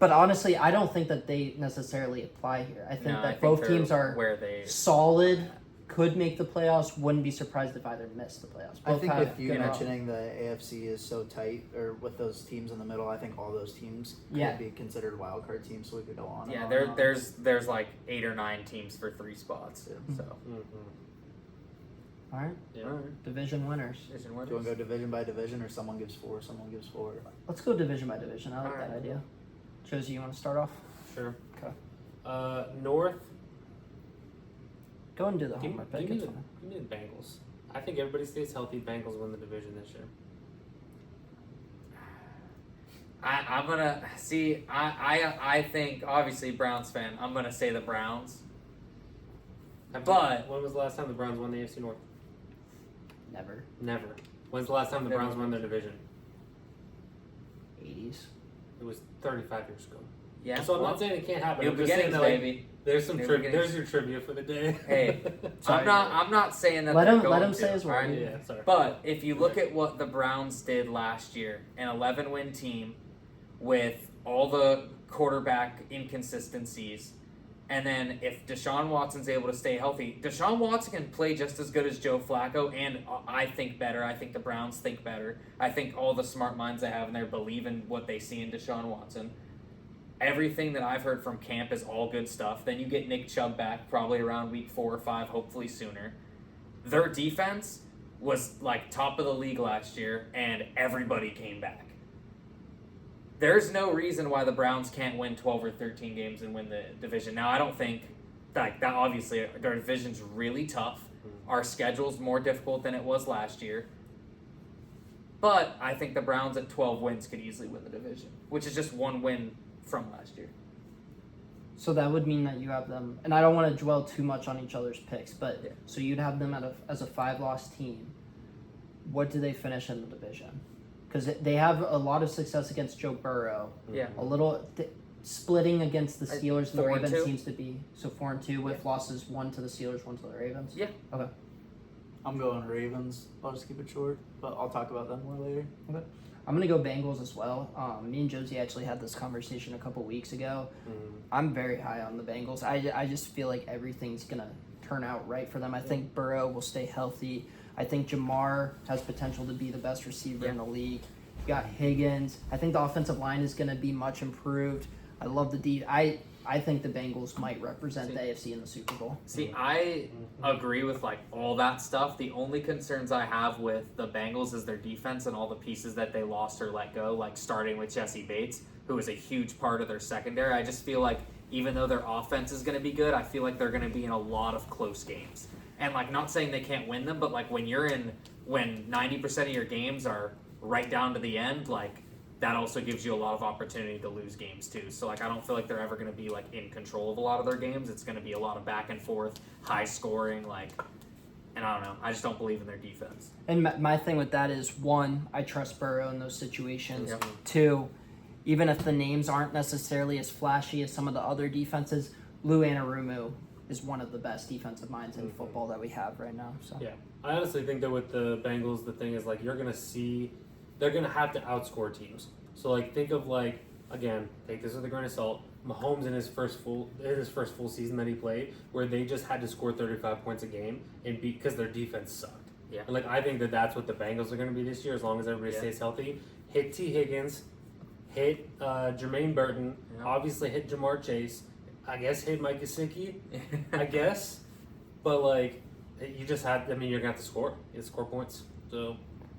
S4: But honestly, I don't think that they necessarily apply here. I think that both
S2: they're
S4: teams are
S2: where they.
S4: solid, could make the playoffs. Wouldn't be surprised if either missed the playoffs.
S3: I
S4: Both
S3: think
S4: have
S3: with you
S4: good-
S3: mentioning the AFC is so tight, or with those teams in the middle, I think all those teams could
S4: Yeah.
S3: be considered wild card teams. So we could go on.
S2: Yeah,
S3: and
S2: there,
S3: on and on.
S2: there's like 8 or 9 teams for 3 spots.
S3: Yeah.
S2: So.
S1: Mm-hmm.
S4: All right,
S1: Yeah.
S4: division winners.
S2: Division
S3: Do you want to go division by division, or someone gives 4, someone gives 4?
S4: Let's go division by division. I like
S2: All
S4: that
S2: right.
S4: idea. Josie, you want to start off?
S1: Sure.
S4: Okay.
S1: North.
S4: Go and do the
S1: Give,
S4: homework pick.
S1: give, me
S4: It's
S1: the,
S4: fine.
S1: give me the Bengals. I think everybody stays healthy. Bengals win the division this year.
S2: I'm gonna see. I think obviously Browns fan. I'm gonna say the Browns. But-
S1: when was the last time the Browns won the AFC North?
S4: Never.
S1: Never. When's the last time the
S2: Never.
S1: Browns won their division?
S4: 80s.
S1: It was 35 years ago.
S2: Yeah.
S1: So I'm
S2: well,
S1: not saying it can't happen.
S2: new
S1: I'm just saying
S2: beginnings,
S1: that, like,
S2: baby.
S1: there's some
S2: New
S1: trivia.
S2: beginnings.
S1: There's your trivia for the day.
S2: Hey,
S4: Sorry.
S2: I'm not saying that.
S4: Let
S2: they're
S4: him- let
S2: going
S4: him
S2: to,
S4: say his word.
S2: alright?
S1: Yeah, sorry.
S2: But if you look at what the Browns did last year, an 11-win team with all the quarterback inconsistencies, and then if Deshaun Watson's able to stay healthy, Deshaun Watson can play just as good as Joe Flacco, and I think better. I think the Browns think better. I think all the smart minds they have in there believe in what they see in Deshaun Watson. Everything that I've heard from camp is all good stuff. Then you get Nick Chubb back probably around week 4 or 5, hopefully sooner. Their defense was like top of the league last year, and everybody came back. There's no reason why the Browns can't win 12 or 13 games and win the division. Now, I don't think that obviously their division's really tough. Our schedule's more difficult than it was last year. But I think the Browns at 12 wins could easily win the division, which is just 1 win from last year.
S4: So that would mean that you have them, and I don't want to dwell too much on each other's picks, but
S2: Yeah.
S4: so you'd have them as a 5-loss team. What do they finish in the division? Because they have a lot of success against Joe Burrow.
S2: Yeah.
S4: A little splitting against the Steelers and the
S2: 4-2.
S4: Ravens seems to be so 4-2 with losses, 1 to the Steelers, 1 to the Ravens.
S2: Yeah.
S4: Okay.
S3: I'm going Ravens. I'll just keep it short, but I'll talk about them more later.
S4: I'm gonna go Bengals as well. Me and Josie actually had this conversation a couple weeks ago. I'm very high on the Bengals. I just feel like everything's gonna turn out right for them. I think Burrow will stay healthy. I think Jamar has potential to be the best receiver in the league. You got Higgins. I think the offensive line is gonna be much improved. I love the I think the Bengals might represent the AFC in the Super Bowl.
S2: See, I agree with like all that stuff. The only concerns I have with the Bengals is their defense and all the pieces that they lost or let go, like starting with Jesse Bates, who is a huge part of their secondary. I just feel like even though their offense is going to be good, I feel like they're going to be in a lot of close games. And like not saying they can't win them, but like when 90% of your games are right down to the end, like that also gives you a lot of opportunity to lose games too. So like I don't feel like they're ever going to be like in control of a lot of their games. It's going to be a lot of back and forth, high scoring, like, and I don't know. I just don't believe in their defense.
S4: And my thing with that is, 1, I trust Burrow in those situations.
S2: Yep.
S4: 2, even if the names aren't necessarily as flashy as some of the other defenses, Lou Anarumo is one of the best defensive minds in football that we have right now. So
S1: Yeah, I honestly think that with the Bengals, the thing is like they're gonna have to outscore teams. So like think of like again, take this with a grain of salt. Mahomes in his first full season that he played, where they just had to score 35 points a game and beat because their defense sucked.
S2: Yeah.
S1: And like I think that's what the Bengals are going to be this year, as long as everybody stays healthy. Hit T Higgins, hit Jermaine Burton, obviously hit Jamar Chase. I guess hit Mike Gesicki. I guess, but like you just had. I mean, you're gonna have to score. You have to score points. So.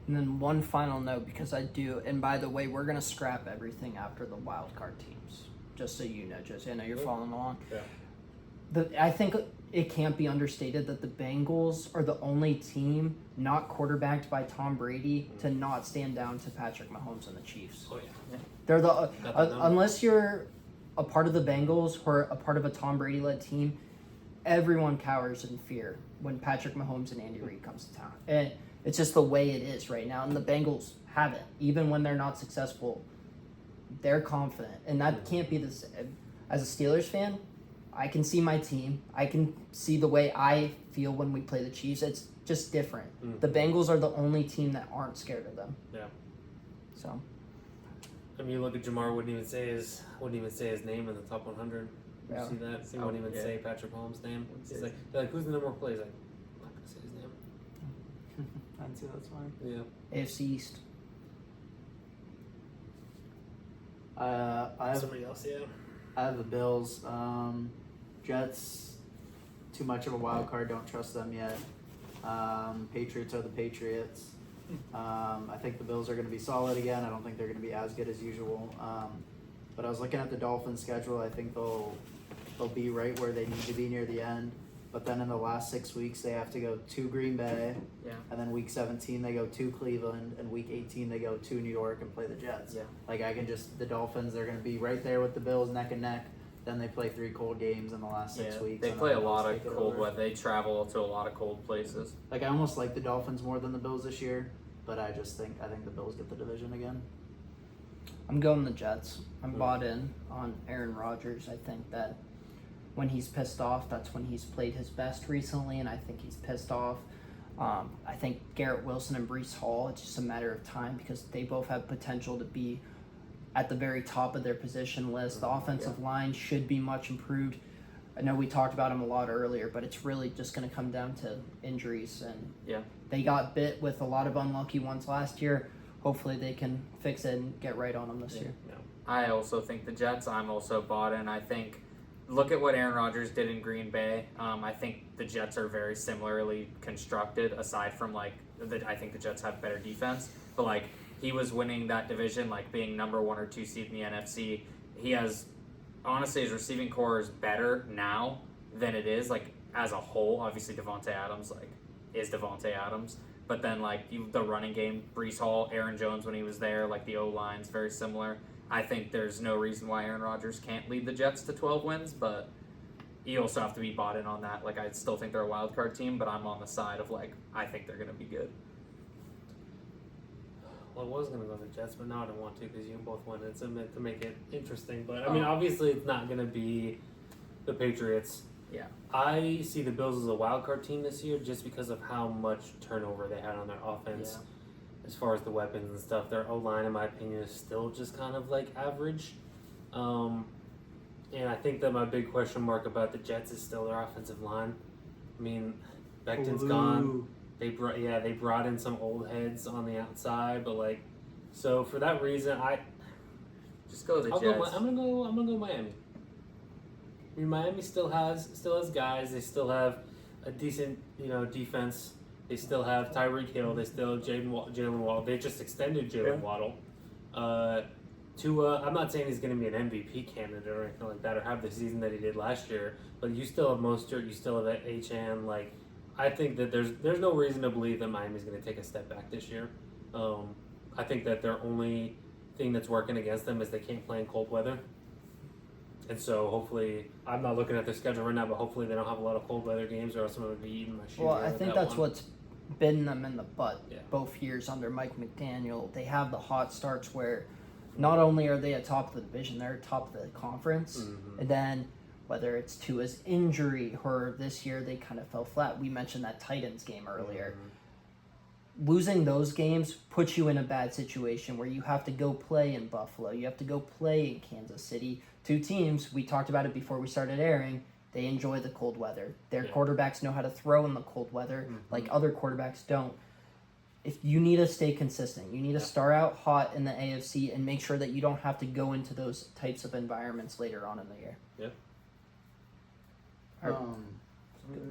S4: And then one final note, because I do, and by the way, we're going to scrap everything after the wild card teams, just so you know, Jesse. I know you're following along.
S1: Yeah.
S4: I think it can't be understated that the Bengals are the only team not quarterbacked by Tom Brady to not stand down to Patrick Mahomes and the Chiefs.
S1: Oh yeah.
S4: They're the unless you're a part of the Bengals or a part of a Tom Brady-led team, everyone cowers in fear when Patrick Mahomes and Andy Reid comes to town. And it's just the way it is right now, and the Bengals have it. Even when they're not successful, they're confident, and that can't be this. As a Steelers fan, I can see my team. I can see the way I feel when we play the Chiefs. It's just different.
S1: Mm-hmm.
S4: The Bengals are the only team that aren't scared of them.
S1: Yeah.
S4: So.
S1: I mean, you look at Jamar. Wouldn't even say his name in the top 100. You see that? He wouldn't even say Patrick Mahomes' name. He's like, they're like, who's the number one player? He's like, I'm not gonna say his name.
S3: I can see that's fine.
S1: Yeah.
S4: AFC East.
S3: I have
S1: Somebody else. Yeah.
S3: I have the Bills. Jets, too much of a wild card. Don't trust them yet. Patriots are the Patriots. I think the Bills are going to be solid again. I don't think they're going to be as good as usual. But I was looking at the Dolphins' schedule. I think they'll be right where they need to be near the end. But then in the last 6 weeks, they have to go to Green Bay.
S2: Yeah.
S3: And then week 17, they go to Cleveland. And week 18, they go to New York and play the Jets.
S2: Yeah.
S3: Like, the Dolphins, they're going to be right there with the Bills, neck and neck. Then they play 3 cold games in the last 6 weeks.
S2: They
S3: and
S2: play
S3: then
S2: a
S3: the
S2: lot
S3: Bills
S2: of
S3: take it
S2: cold
S3: over.
S2: weather. They travel to a lot of cold places.
S3: Like, I almost like the Dolphins more than the Bills this year. But I think the Bills get the division again.
S4: I'm going the Jets. I'm bought in on Aaron Rodgers. I think that when he's pissed off, that's when he's played his best recently, and I think he's pissed off. I think Garrett Wilson and Breece Hall, it's just a matter of time because they both have potential to be at the very top of their position list. The offensive line should be much improved. I know we talked about him a lot earlier, but it's really just going to come down to injuries. And they got bit with a lot of unlucky ones last year. Hopefully they can fix it and get right on them this year.
S1: No.
S2: I also think the Jets. I'm also bought in. I think, look at what Aaron Rodgers did in Green Bay. I think the Jets are very similarly constructed, aside from I think the Jets have better defense. But he was winning that division, being number 1 or 2 seed in the NFC. He has, honestly, his receiving core is better now than it is as a whole. Obviously, Devontae Adams is Devontae Adams. But then the running game, Breece Hall, Aaron Jones when he was there, the O-line's very similar. I think there's no reason why Aaron Rodgers can't lead the Jets to 12 wins, but you also have to be bought in on that. I still think they're a wild card team, but I'm on the side of I think they're going to be good.
S1: Well, I was going to go to the Jets, but now I don't want to because you both wanted to make it interesting. But I mean, obviously, it's not going to be the Patriots.
S2: Yeah.
S1: I see the Bills as a wild card team this year just because of how much turnover they had on their offense. As far as the weapons and stuff, their O-line, in my opinion, is still just kind of average. And I think that my big question mark about the Jets is still their offensive line. I mean, Becton's gone. They brought in some old heads on the outside, but so for that reason,
S2: just go to the
S1: I'm
S2: Jets.
S1: gonna go Miami. I mean, Miami still has guys. They still have a decent defense. They still have Tyreek Hill. They still have Jalen Waddle. They just extended Jalen Waddle. Tua, I'm not saying he's going to be an MVP candidate or anything like that, or have the season that he did last year. But you still have Mostert. You still have Achane. I think that there's no reason to believe that Miami's going to take a step back this year. I think that their only thing that's working against them is they can't play in cold weather. And so hopefully, I'm not looking at their schedule right now, but hopefully they don't have a lot of cold weather games or else I'm going to be eating my shoes.
S4: Well, I think that's
S1: one.
S4: what's bitten them in the butt
S1: Yeah.
S4: both years under Mike McDaniel. They have the hot starts where not only are they at top of the division, they're top of the conference.
S1: Mm-hmm.
S4: And then whether it's Tua's injury or this year they kind of fell flat. We mentioned that Titans game earlier. losing those games puts you in a bad situation where you have to go play in Buffalo. You have to go play in Kansas City. Two teams, we talked about it before we started airing, they enjoy the cold weather. Their quarterbacks know how to throw in the cold weather like other quarterbacks don't. If you need to stay consistent, you need to start out hot in the AFC and make sure that you don't have to go into those types of environments later on in the year.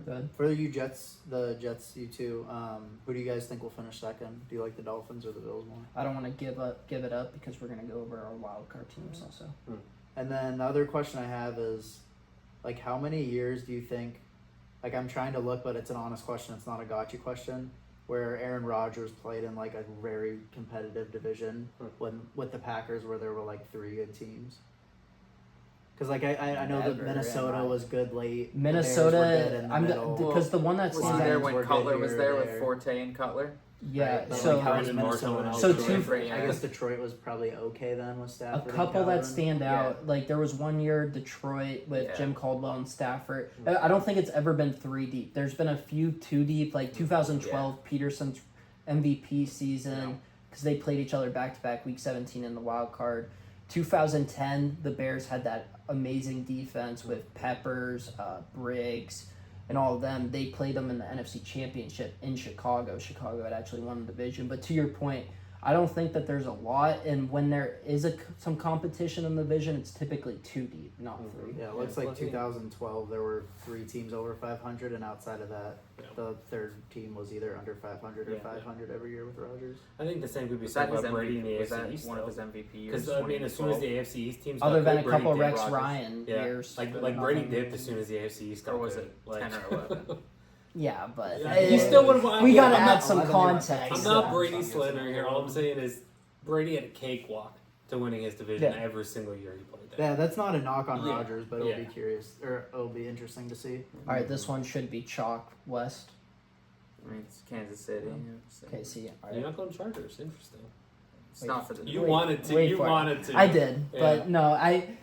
S4: Good.
S3: For you Jets, you two, who do you guys think will finish second? Do you like the Dolphins or the Bills more?
S4: I don't want to give it up because we're going to go over our wild card teams also.
S3: And then the other question I have is, like, how many years do you think, like, I'm trying to look, but it's an honest question, it's not a gotcha question, where Aaron Rodgers played in, like, a very competitive division with the Packers where there were, like, 3 good teams? Because, like, I know that Minnesota was good late.
S4: Minnesota, because the one that's
S2: was he there when Cutler was there with Forte and Cutler?
S4: Yeah,
S3: right?
S4: so
S3: like, how was Minnesota? I
S2: I
S3: guess Detroit was probably okay then with Stafford.
S4: A couple
S3: and
S4: that
S3: Calvin.
S4: stand out, like there was one year Detroit with Jim Caldwell and Stafford. I don't think it's ever been 3 deep. There's been a few 2 deep, like 2012 Peterson's MVP season because they played each other back to back week 17 in the wild card. 2010 the Bears had that amazing defense with Peppers, Briggs, and all of them. They played them in the NFC Championship in Chicago. Chicago had actually won the division. But to your point, I don't think that there's a lot. And when there is some competition in the division, it's typically 2 deep, not 3.
S3: Yeah, it looks like 2012 there were 3 teams over 500, and outside of that, the third team was either under 500 or 500 every year with Rodgers.
S1: I think the same could be
S2: Was
S1: said
S2: that his
S1: about Brady in the
S2: MVP? Was
S1: AFC
S2: that
S1: East.
S2: one of his MVP years?
S1: Because I mean, as soon as the AFC East teams,
S4: Other
S1: got
S4: than a
S1: good,
S4: couple
S1: Brady
S4: Rex
S1: dipped.
S4: Ryan
S1: Yeah,
S4: years.
S1: like
S4: but
S1: Brady
S4: nothing.
S1: dipped as soon as the AFC East got
S2: Or was
S1: good.
S2: it
S1: Like,
S2: 10 or 11?
S4: Yeah, but
S1: he still would have.
S4: we gotta
S1: I'm
S4: add
S1: not,
S4: some
S3: 11
S4: context.
S1: I'm not Brady Slender here. All I'm saying is Brady had a cakewalk to winning his division every single year he played there.
S3: Yeah, that's not a knock on
S1: Yeah.
S3: Rodgers, but it'll be curious, or it'll be interesting to see.
S4: All right, this one should be chalk West.
S2: I mean, it's Kansas City. So
S4: Okay, see. All
S1: You're
S4: right.
S1: not going Chargers. Interesting.
S2: it's not for the.
S1: You
S4: Wait-
S1: wanted to.
S4: wait
S1: You
S4: for it.
S1: wanted to.
S4: I did,
S1: Yeah.
S4: but no, I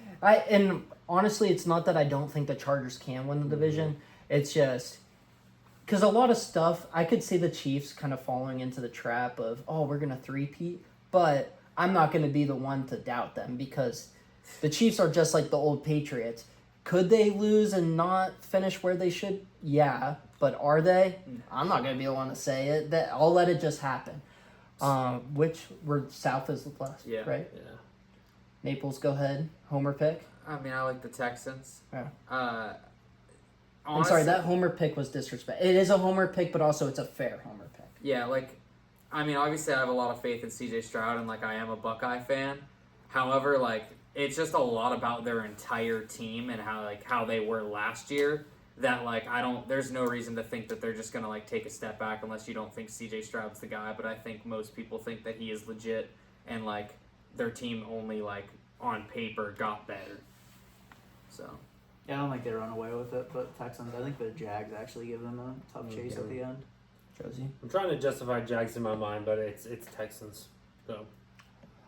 S4: and honestly, it's not that I don't think the Chargers can win the division. It's just because a lot of stuff I could see the Chiefs kind of falling into the trap of, oh, we're gonna three-peat, but I'm not gonna be the one to doubt them because the Chiefs are just like the old Patriots. Could they lose and not finish where they should? Yeah, but are they? I'm not gonna be the one to say it. That I'll let it just happen. Which we're south is the last,
S2: Yeah.
S4: right?
S1: Yeah.
S4: Naples, go ahead. Homer pick.
S2: I mean, I like the Texans.
S4: Yeah. I'm sorry, that homer pick was disrespect. It is a homer pick, but also it's a fair homer pick.
S2: Yeah, like, I mean, obviously I have a lot of faith in CJ Stroud and, like, I am a Buckeye fan. However, like, it's just a lot about their entire team and how they were last year that, like, there's no reason to think that they're just going to, like, take a step back unless you don't think CJ Stroud's the guy. But I think most people think that he is legit and, like, their team only, like, on paper got better. So.
S3: Yeah, I don't think they run away with it, but Texans, I think the Jags actually give them a tough chase at the end.
S4: Josie?
S1: I'm trying to justify Jags in my mind, but it's Texans. So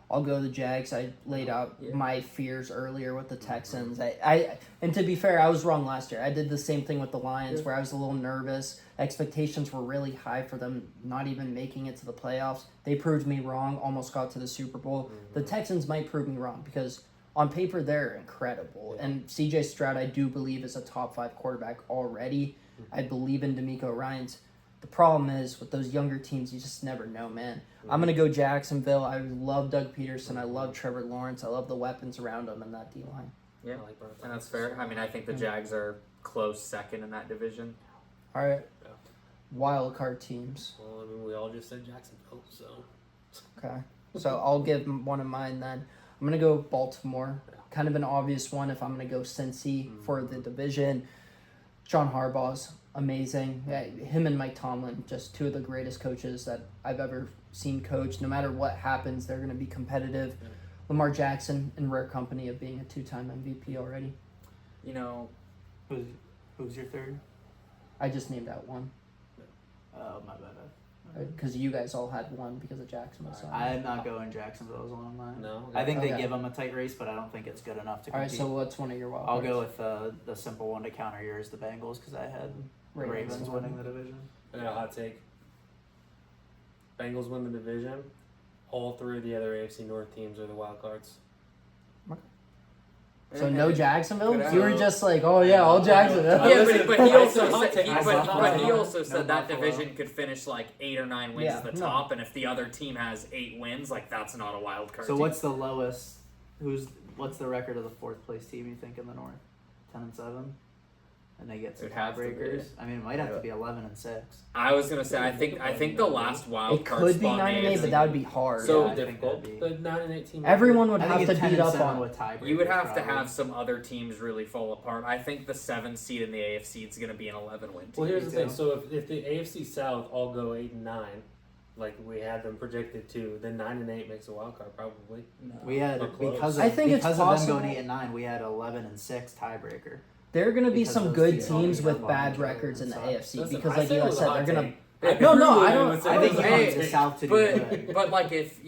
S4: I'll go the Jags. I laid out
S2: Yeah.
S4: my fears earlier with the Texans. And to be fair, I was wrong last year. I did the same thing with the Lions where I was a little nervous. Expectations were really high for them not even making it to the playoffs. They proved me wrong, almost got to the Super Bowl. The Texans might prove me wrong because on paper they're incredible. And CJ Stroud, I do believe, is a top 5 quarterback already. I believe in DeMeco Ryans. The problem is with those younger teams, you just never know, man. I'm going to go Jacksonville. I love Doug Peterson. I love Trevor Lawrence. I love the weapons around him in that D-line.
S2: Yeah,
S1: I like Brent
S2: and that's fair. I mean, I think the Jags are close second in that division.
S4: All right.
S1: Yeah.
S4: Wild card teams.
S1: Well, I mean, we all just said Jacksonville, so
S4: Okay. So I'll give one of mine then. I'm going to go Baltimore. Kind of an obvious one if I'm going to go Cincy for the division. John Harbaugh's amazing. Yeah, him and Mike Tomlin, just 2 of the greatest coaches that I've ever seen coach. No matter what happens, they're going to be competitive.
S1: Yeah.
S4: Lamar Jackson in rare company of being a 2-time MVP already.
S2: You know,
S3: Who's your third?
S4: I just named out one
S3: Oh, my bad.
S4: because you guys all had one because of Jacksonville. So.
S3: I'm not going Jacksonville as one of mine.
S1: no.
S3: I think they
S4: Okay.
S3: give them a tight race, but I don't think it's good enough to
S4: All right,
S3: compete.
S4: so what's one of your wild
S3: I'll
S4: cards?
S3: go with the simple one to counter yours, the Bengals, because I had the Ravens winning the division.
S1: I got a hot take. Bengals win the division. All three of the other AFC North teams are the wild cards.
S4: So no Jacksonville?
S2: Could
S4: You were
S2: have-
S4: just like, oh yeah, all Jacksonville.
S2: Yeah,
S1: Listen,
S2: but he
S1: that's
S2: also
S1: a hot
S2: said,
S1: take. That's a hot
S2: but he
S1: take.
S2: also said that
S3: Buffalo.
S2: division could finish like 8 or 9 wins
S4: Yeah,
S2: at the
S4: no.
S2: top, and if the other team has 8 wins, like that's not a wild card.
S3: So
S2: team.
S3: what's the lowest? What's the record of the fourth place team you think in the North? 10-7, and they get some
S2: It would have to be.
S3: tiebreakers. I mean, it might have to be 11-6.
S2: I was gonna say, I think the last wild
S4: It
S2: card
S4: could be
S2: spot in
S4: 9-8,
S2: AFC
S4: but that would be hard.
S2: So
S3: Yeah, I think
S1: difficult.
S3: that'd be-
S1: The 9-8 team.
S4: Everyone would
S3: I
S4: have
S3: think
S4: to
S3: it's
S4: beat up
S3: 10-7
S4: on.
S3: with tiebreakers.
S2: You would have to
S3: probably.
S2: have some other teams really fall apart. I think the 7th seed in the AFC is going to be an 11-win team.
S1: Well, here's the
S3: too.
S1: thing. So if the AFC South all go 8 and 9, like we had them projected to, then 9 and 8 makes a wild card probably.
S3: We had
S1: Or close.
S3: because of,
S4: I think it's
S3: because of them
S4: possible.
S3: going 8 and 9, we had 11-6 tiebreaker.
S4: There are going to be
S3: Because
S4: some
S3: those
S4: good
S3: teams
S4: teams
S3: all
S4: with
S3: combine
S4: bad
S3: together
S4: records in the
S3: and
S4: AFC
S1: Listen,
S4: because,
S1: I
S4: like
S1: said
S4: you
S1: it
S4: guys
S1: was a
S4: said,
S1: hot
S4: they're going to.
S1: take.
S4: No, no,
S1: Really
S4: I don't-
S1: would say
S4: I
S3: I think
S1: it
S3: you
S1: was a hot
S3: want
S2: Hey,
S3: the
S1: take.
S3: South to do
S2: But
S3: good.
S2: but like if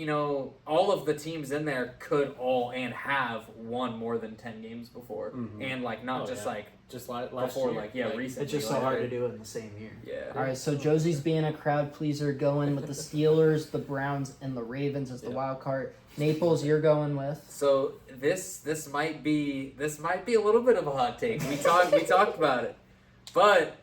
S2: all of the teams in there could all and have won more than 10 games before,
S1: Mhm.
S2: and like not
S1: Oh,
S2: just
S1: yeah.
S2: like
S1: Just like last
S2: before,
S1: year.
S2: like recently.
S3: It's just so
S2: like,
S3: hard to do it in the same year.
S2: Yeah.
S4: All right, so Josie's being a crowd pleaser, going with the Steelers, the Browns, and the Ravens as the
S1: Yeah.
S4: wild card. Naples, you're going with.
S2: So this might be a little bit of a hot take. We talked about it, but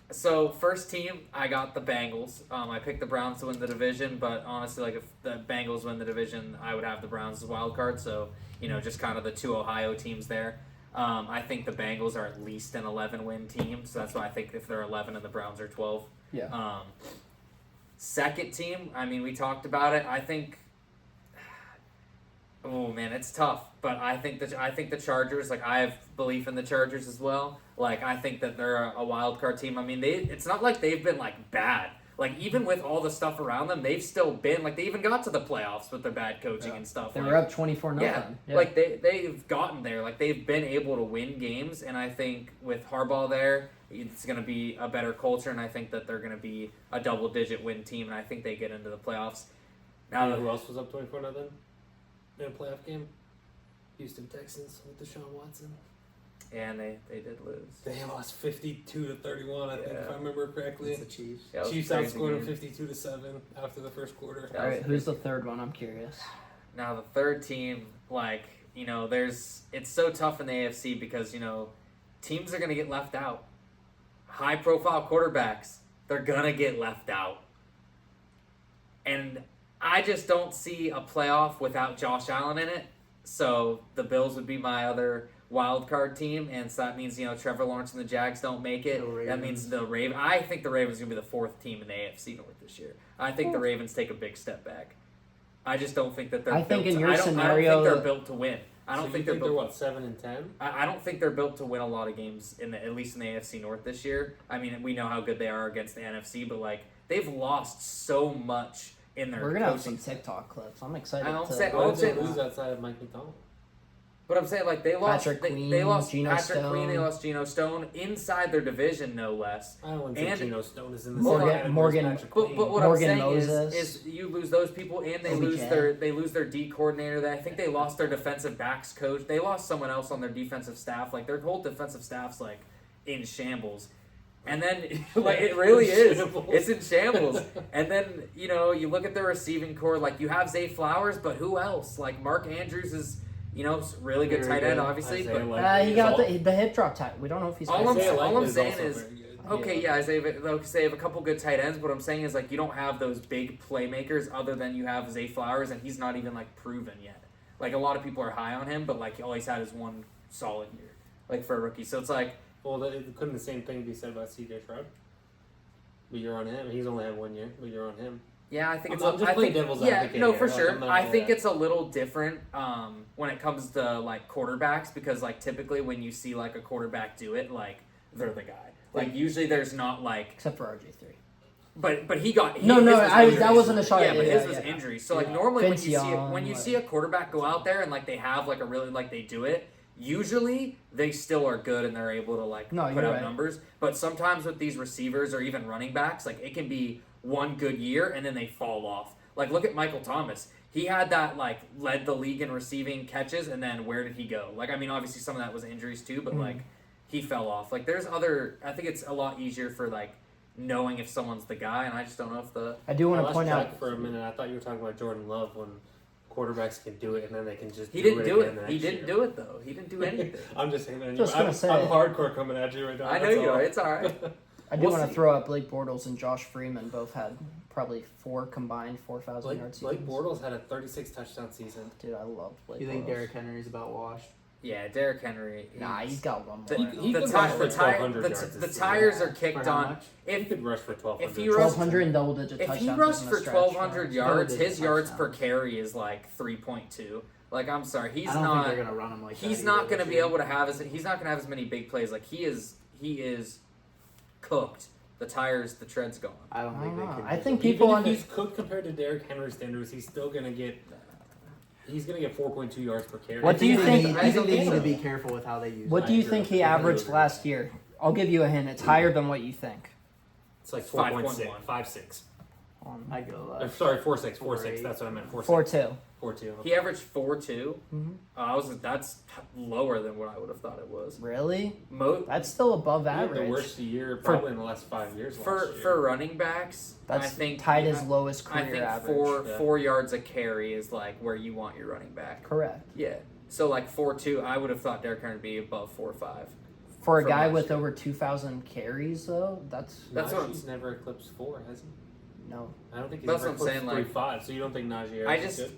S2: so first team I got the Bengals. I picked the Browns to win the division, but honestly, like if the Bengals win the division, I would have the Browns as wild card. So just kind of the 2 Ohio teams there. I think the Bengals are at least an 11-win team, so that's why I think if they're 11 and the Browns are 12.
S4: Yeah.
S2: Second team, I mean, we talked about it. I think. Oh man, it's tough, but I think the Chargers. Like I have belief in the Chargers as well. Like I think that they're a wild card team. I mean, it's not like they've been like bad. Like even with all the stuff around them, they've still been like they even got to the playoffs with their bad coaching and stuff.
S4: They
S2: like,
S4: were up 24-0.
S2: yeah, like they've gotten there. Like they've been able to win games, and I think with Harbaugh there, it's going to be a better culture, and I think that they're going to be a double-digit win team, and I think they get into the playoffs.
S1: Now, who else was up 24-0 in a playoff game? Houston Texans with Deshaun Watson.
S2: And they did lose.
S1: They lost 52-31, I think,
S2: Yeah.
S1: if I remember correctly.
S3: It's the Chiefs.
S2: Yeah, it was a
S1: Chiefs
S2: crazy
S1: outscored them
S2: game.
S1: 52-7 after the first quarter.
S2: Yeah.
S4: All right, who's the third one? I'm curious.
S2: Now the third team, it's so tough in the AFC because teams are going to get left out. High-profile quarterbacks, they're going to get left out. And I just don't see a playoff without Josh Allen in it. So the Bills would be my other wild card team, and so that means Trevor Lawrence and the Jags don't make it.
S3: The
S2: That means
S3: Ravens.
S2: I think the Ravens are gonna be the fourth team in the AFC North this year. I think the Ravens take a big step back. I just don't think that they're.
S4: I think
S2: built
S4: in
S2: to-
S4: your
S2: I don't
S4: scenario-
S2: think they're built to win. I don't
S1: So
S2: think
S1: you
S2: they're
S1: they're
S2: built.
S1: what, 7-10?
S2: I don't think they're built to win a lot of games at least in the AFC North this year. I mean, we know how good they are against the NFC, but like they've lost so much in their
S4: We're going to have
S2: coaching.
S4: some TikTok clips. I'm excited
S2: I don't
S4: to.
S2: say-
S1: Why did they
S2: say-
S1: lose outside of Mike McDonald?
S2: But I'm saying like they lost
S4: Patrick
S2: they
S4: Queen,
S2: lost
S4: Geno
S2: Patrick Queen,
S4: Stone.
S2: they lost Geno Stone inside their division, no less.
S1: I don't want to say
S2: And-
S1: Geno Stone is in the
S4: Morgan-
S1: same category as
S4: Morgan-
S1: Patrick
S2: But
S1: Queen.
S2: what
S4: Morgan
S2: I'm saying
S4: Moses.
S2: is you lose those people and they
S4: OBJ.
S2: lose their D coordinator. I think they lost their defensive backs coach. They lost someone else on their defensive staff. Like their whole defensive staff's like in shambles. And then like it really is.
S1: Shambles.
S2: It's in shambles. And then you look at their receiving core. Like you have Zay Flowers, but who else? Like Mark Andrews is really good
S3: Very
S2: tight end,
S3: good.
S2: obviously.
S1: Isaiah
S2: But
S1: Likely
S4: he
S1: is
S4: got
S1: all-
S4: the hip drop tag. We don't know if he's.
S2: All I'm
S1: Isaiah
S2: all
S1: Likely
S2: I'm saying
S1: also
S2: is-
S1: very good.
S2: okay, yeah, they have a couple good tight ends. What I'm saying is like you don't have those big playmakers other than you have Zay Flowers, and he's not even like proven yet. Like a lot of people are high on him, but like all he's had is one solid year, like for a rookie. So it's like
S1: Well, couldn't the same thing be said about C.J. Stroud? But you're on him. He's only had 1 year, but you're on him.
S2: yeah, I think
S1: I'm
S2: it's
S1: just
S2: I
S1: playing
S2: think
S1: devil's
S2: yeah,
S1: advocate
S2: no,
S1: here.
S2: for
S1: Like,
S2: sure.
S1: I'm not-
S2: I think
S1: yeah.
S2: it's a little different when it comes to like quarterbacks because like typically when you see like a quarterback do it, like they're the guy. Like usually there's not like
S4: Except for RG3.
S2: But he got
S4: No,
S2: his
S4: no,
S2: was
S4: that
S2: injuries.
S4: wasn't a shot.
S2: Yeah, but
S4: Yeah,
S2: his
S4: yeah,
S2: was
S4: yeah.
S2: injury. So like
S1: Yeah.
S2: normally
S4: Vince
S2: when
S4: Young,
S2: you
S4: like-
S2: see a quarterback go out there and like they have like a really like they do it, usually they still are good and they're able to like
S4: No,
S2: put
S4: you're
S2: up
S4: right.
S2: numbers. But sometimes with these receivers or even running backs, like it can be one good year and then they fall off. Like look at Michael Thomas. He had that like led the league in receiving catches and then where did he go? Like I mean obviously some of that was injuries too, but
S4: Mhm.
S2: like he fell off. Like there's other I think it's a lot easier for like knowing if someone's the guy, and I just don't know if the
S4: I do want to
S1: lost
S4: point
S1: track
S4: out.
S1: for a minute. I thought you were talking about Jordan Love when quarterbacks can do it and then they can just
S2: he didn't do it.
S1: again the
S2: He
S1: next
S2: didn't
S1: year.
S2: do it though. He didn't do anything.
S1: I'm just saying that.
S4: Just gonna say
S1: I'm
S4: it.
S1: hardcore coming at you right now.
S2: I know
S1: that's
S2: you
S1: all.
S2: are. It's all right.
S4: I do
S2: We'll
S4: want to
S2: see.
S4: throw out Blake Bortles and Josh Freeman both had probably 4 combined 4,000 yard
S1: Blake
S4: seasons.
S1: Bortles had a 36 touchdown season.
S4: Dude, I loved Blake.
S3: You think
S4: Bortles.
S3: Derrick Henry's about washed?
S2: Yeah, Derrick Henry.
S4: Nah, he's got one more.
S2: The,
S1: He
S2: the,
S1: could
S2: ti-
S1: rush for
S2: the, ti-
S1: 1,200
S2: the,
S1: yards
S2: the
S1: this
S2: tires
S1: season.
S2: are kicked
S3: For how
S2: on.
S3: much?
S1: He
S2: If
S1: could rush for 1,200.
S2: if he rushed-
S4: 1,200 and double digit
S2: if
S4: touchdowns.
S2: he rushed
S4: isn't a
S2: for
S4: stretch,
S2: 1,200 yards,
S3: Double-digit
S2: his yards per
S3: touchdowns.
S2: carry is like 3.2. Like I'm sorry, he's
S3: I don't
S2: not.
S3: think they're gonna run him like that.
S2: He's
S3: either
S2: not going to
S3: this
S2: be
S3: year.
S2: able to have as he's not going to have as many big plays. Like he is cooked. The tires, the tread's gone.
S3: I don't think they
S4: Ah,
S3: can.
S4: I think
S1: Even
S4: people
S1: if
S4: under.
S1: he's cooked compared to Derrick Henry standards, he's still gonna get. He's gonna get 4.2 yards per carry.
S4: What do you think-
S3: I think they need
S2: so.
S3: to be careful with how they use.
S4: What
S3: it.
S4: do you
S1: agree.
S4: think he
S1: I
S4: averaged
S1: agree.
S4: last year? I'll give you a hint. It's higher than what you think.
S1: It's like
S2: 5.1.
S1: 5.6.
S3: I go.
S1: Sorry, 4.6. 4.6.
S3: 4.8.
S1: That's what I meant. 4.6.
S4: 4-2.
S1: 4.2.
S2: He averaged 4.2.
S4: Mhm.
S2: That's lower than what I would have thought it was.
S4: Really?
S2: Mo-
S4: That's still above
S1: He had
S4: average.
S1: the worst year probably in the last 5 years.
S2: for
S1: last year.
S2: for running backs,
S4: That's
S2: I think
S4: tied his lowest
S2: I
S4: career
S2: think
S4: average.
S1: Yeah.
S2: 4 yards a carry is like where you want your running back.
S4: Correct.
S2: Yeah. So like 4.2, I would have thought Derrick Henry would be above 4.5.
S4: For a
S2: From
S4: guy
S2: last
S4: with
S2: year.
S4: over 2,000 carries, though, that's
S2: That's what I'm-
S1: Najee's never eclipsed 4, has he?
S4: no.
S1: I don't think he's
S2: That's
S1: ever
S2: what I'm saying,
S1: eclipsed
S2: like-
S1: 3.5. So you don't think Najee
S2: I
S1: Harris
S2: just-
S1: is good?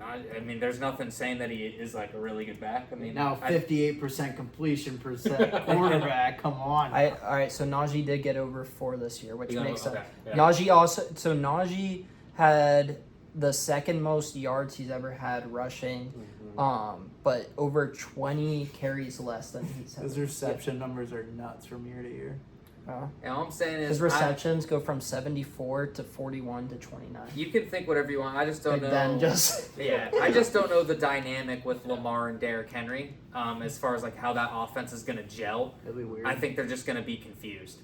S2: I mean, there's nothing saying that he is like a really good back. I mean,
S3: Now
S2: I-
S3: 58% completion percent quarterback. Come on.
S4: All right, so Najee did get over 4 this year, which
S1: You got-
S4: makes sense.
S1: okay, yeah.
S4: Najee had the second most yards he's ever had rushing, but over 20 carries less than he's had.
S3: Those reception numbers are nuts from year to year.
S2: and all I'm saying is
S4: His receptions go from 74 to 41 to 29.
S2: you can think whatever you want. I just don't
S4: Big
S2: know.
S4: Ben just
S2: Yeah, I just don't know the dynamic with Lamar and Derrick Henry. As far as like how that offense is going to gel,
S3: It'll be weird.
S2: I think they're just going to be confused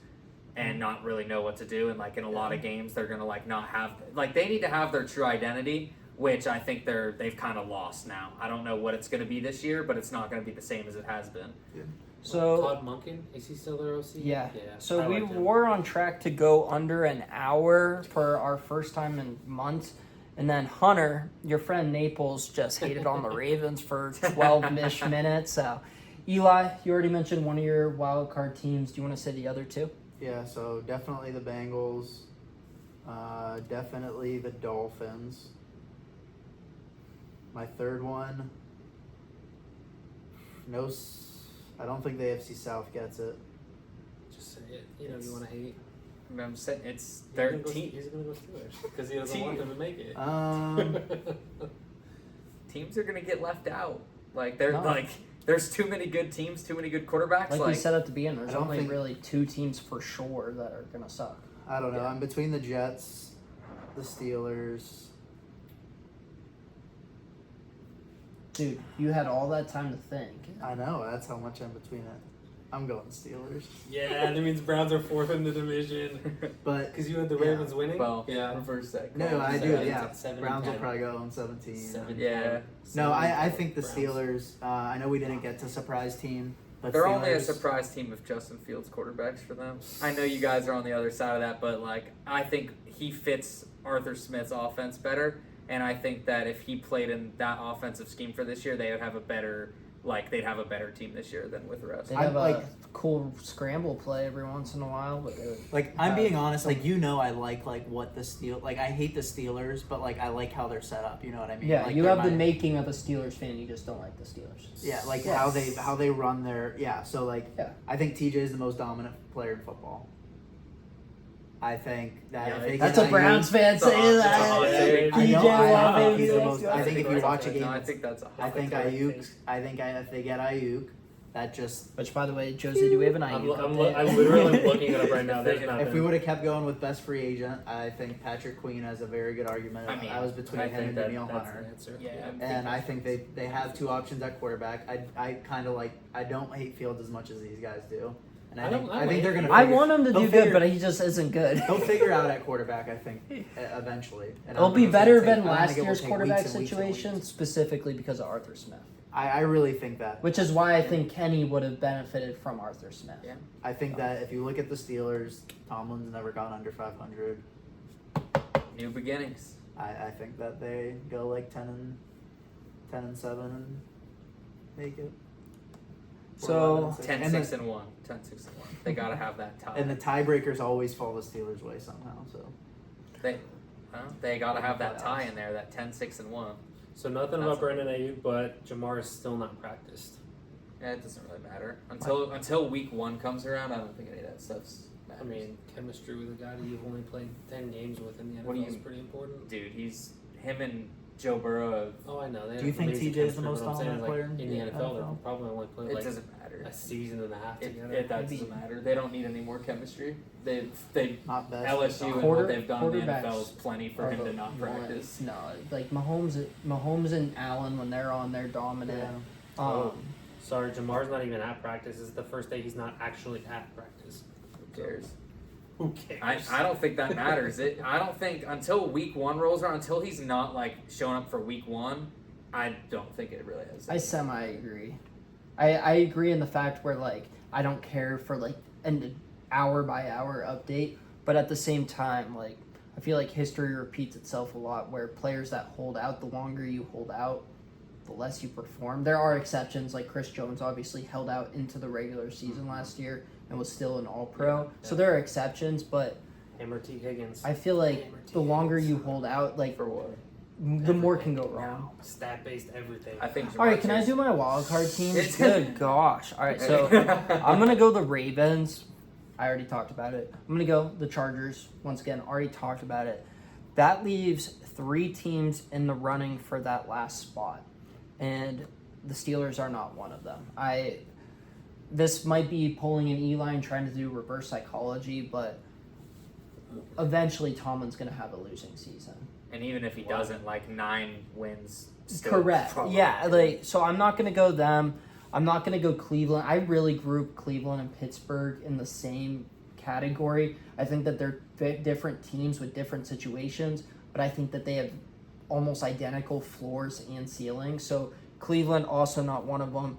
S2: and not really know what to do. And like in a lot of games, they're going to like not have like they need to have their true identity, which I think they've kind of lost now. I don't know what it's going to be this year, but it's not going to be the same as it has been.
S4: so
S1: Todd Monken, is he still their OC?
S4: yeah. So
S1: I
S4: we
S1: like him.
S4: were on track to go under an hour for our first time in months. And then Hunter, your friend Naples, just hated on the Ravens for 12-ish minutes. So, Eli, you already mentioned one of your wild card teams. Do you want to say the other two?
S3: Yeah, so definitely the Bengals. Definitely the Dolphins. My third one. I don't think the AFC South gets it.
S1: Just say it. You know, you want to hate.
S2: I'm saying it's
S1: He's
S2: their
S1: gonna go-
S2: team.
S1: He's going to go Steelers because he doesn't
S2: Team.
S1: want them to make it.
S2: Teams are going to get left out. Like they're
S4: No.
S2: like there's too many good teams, too many good quarterbacks.
S4: Like we said at the beginning, there's
S3: I don't
S4: only
S3: think-
S4: really 2 teams for sure that are going to suck.
S3: I don't know.
S2: Yeah.
S3: I'm between the Jets, the Steelers.
S4: Dude, you had all that time to think.
S3: I know. That's how much I'm between it. I'm going Steelers.
S1: Yeah, that means Browns are 4th in the division
S3: But
S1: because you had the
S3: Yeah.
S1: Ravens winning.
S2: well,
S1: yeah.
S2: reverse that.
S3: no, I do.
S1: Seven-
S3: Yeah,
S1: seven,
S3: Browns will
S1: 10.
S3: probably go on 17.
S1: 7,
S2: Yeah.
S3: No, I think the
S1: Browns.
S3: Steelers. I know we didn't get to surprise team, but
S2: They're
S3: Steelers,
S2: only a surprise team if Justin Fields quarterbacks for them. I know you guys are on the other side of that, but like I think he fits Arthur Smith's offense better, and I think that if he played in that offensive scheme for this year, they would have a better they'd have a better team this year than with the rest.
S4: They
S3: I
S4: have
S3: like-
S4: a cool scramble play every once in a while, but they would,
S3: Like I'm being honest, like I like what the Steel. Like I hate the Steelers, but like I like how they're set up. You know what I mean?
S4: yeah,
S3: like,
S4: you
S3: they're
S4: have the
S3: my-
S4: making of a Steelers fan. You just don't like the Steelers.
S3: Yeah, like
S4: Yes.
S3: how they run their So like
S4: Yeah.
S3: I think TJ is the most dominant player in football. I think that
S2: Yeah,
S3: if they
S4: That's
S3: get
S4: a Browns fan saying
S2: It's a
S4: that.
S2: hot
S1: Yeah,
S2: take.
S3: I know,
S4: DJ
S3: I
S4: Watt,
S3: know,
S4: baby,
S3: he's the
S4: let's
S3: most-
S4: go.
S3: I think if you watch a game,
S2: no, I think that's a hot
S3: I think
S2: take.
S3: if they get Ayuk, that just
S4: Which, by the way, Josie, do we have an
S1: I'm,
S4: Ayuk
S1: I'm,
S4: update?
S1: I'm literally looking it up right now. There's nothing.
S3: if we would have kept going with best free agent, I think Patrick Queen has a very good argument.
S2: I mean,
S3: was between
S1: I
S3: him
S1: think
S3: and
S1: that,
S3: Danielle
S1: that's
S3: Hunter.
S1: the answer.
S2: Yeah,
S3: And I think they have 2 options at quarterback. I kind of like I don't hate Fields as much as these guys do, and
S1: I
S3: I
S1: don't-
S3: think
S1: I
S3: I think they're
S1: like
S3: gonna.
S4: I
S3: figure-
S4: want him to
S3: they'll
S4: do
S3: figure-
S4: good, but he just isn't good.
S3: He'll figure out at quarterback. I think eventually. And I
S4: It'll
S3: don't
S4: be
S3: know if it's
S4: better
S3: gonna
S4: than
S3: take- I
S4: last
S3: think it will
S4: year's
S3: take
S4: quarterback
S3: weeks and weeks and
S4: situation,
S3: weeks.
S4: specifically because of Arthur Smith.
S3: I really think that.
S4: Which is why I think Kenny would have benefited from Arthur Smith.
S2: Yeah.
S3: I think that if you look at the Steelers, Tomlin's never gone under 500.
S2: New beginnings.
S3: I think that they go like 10 and 7 and make it.
S4: So
S2: 10,
S3: and
S2: 6, and 1. 10, 6, and 1. They gotta have that tie.
S3: And the tiebreakers always fall the Steelers' way somehow. So
S2: They gotta have that tie in there, that 10, 6, and 1.
S1: So nothing
S2: That's
S1: about Brandon Ayuk, but Jamar is still not practiced.
S2: Yeah, it doesn't really matter. Until week 1 comes around, I don't think any of that stuff's matters.
S1: I mean, chemistry with a guy that you've only played 10 games with in the
S2: What do
S1: NFL is
S2: you-
S1: pretty important.
S2: dude, him and Joe Burrow,
S1: Oh, I know. They
S3: Do you
S1: have
S3: think
S1: amazing
S3: TJ is the
S1: chemistry,
S3: most
S1: but I'm saying,
S3: dominant
S1: like,
S3: player
S1: in the
S3: in the
S1: NFL? They're
S3: NFL?
S1: probably only played
S2: it
S1: like
S2: doesn't matter.
S1: a season and a half together.
S2: That doesn't matter. They don't need any more chemistry. They
S3: not best.
S2: LSU and
S4: Quarter-
S2: what they've done in the
S4: quarterbacks
S2: NFL is plenty for him to not practice.
S4: No, like Mahomes and Allen when they're on, they're dominant.
S3: Yeah.
S1: Oh. Sorry, Jamar's not even at practice. This is the first day he's not actually at practice.
S2: Who cares?
S1: Who cares?
S2: I don't think that matters. I don't think until week 1 rolls around, until he's not like showing up for week 1, I don't think it really has.
S4: I semi agree. I agree in the fact where like I don't care for like an hour by hour update, but at the same time like I feel like history repeats itself a lot where players that hold out, the longer you hold out, the less you perform. There are exceptions, like Chris Jones obviously held out into the regular season last year and was still an all-pro.
S1: Yeah.
S4: So there are exceptions, but
S1: Hammer T. Higgins.
S4: I feel like the longer you hold out, like
S2: For what?
S4: the more can go wrong.
S1: Stat-based everything.
S2: I think.
S4: All right, can I do my wild card teams? Good gosh. All right, so I'm going to go the Ravens. I already talked about it. I'm going to go the Chargers. Once again, already talked about it. That leaves 3 teams in the running for that last spot. And the Steelers are not one of them. This might be pulling an Eli and trying to do reverse psychology, but eventually Tomlin's going to have a losing season.
S2: And even if he doesn't, like 9 wins. Still
S4: Correct.
S2: probably-
S4: Yeah, like so I'm not going to go them. I'm not going to go Cleveland. I really group Cleveland and Pittsburgh in the same category. I think that they're different teams with different situations, but I think that they have almost identical floors and ceilings. So Cleveland also not one of them.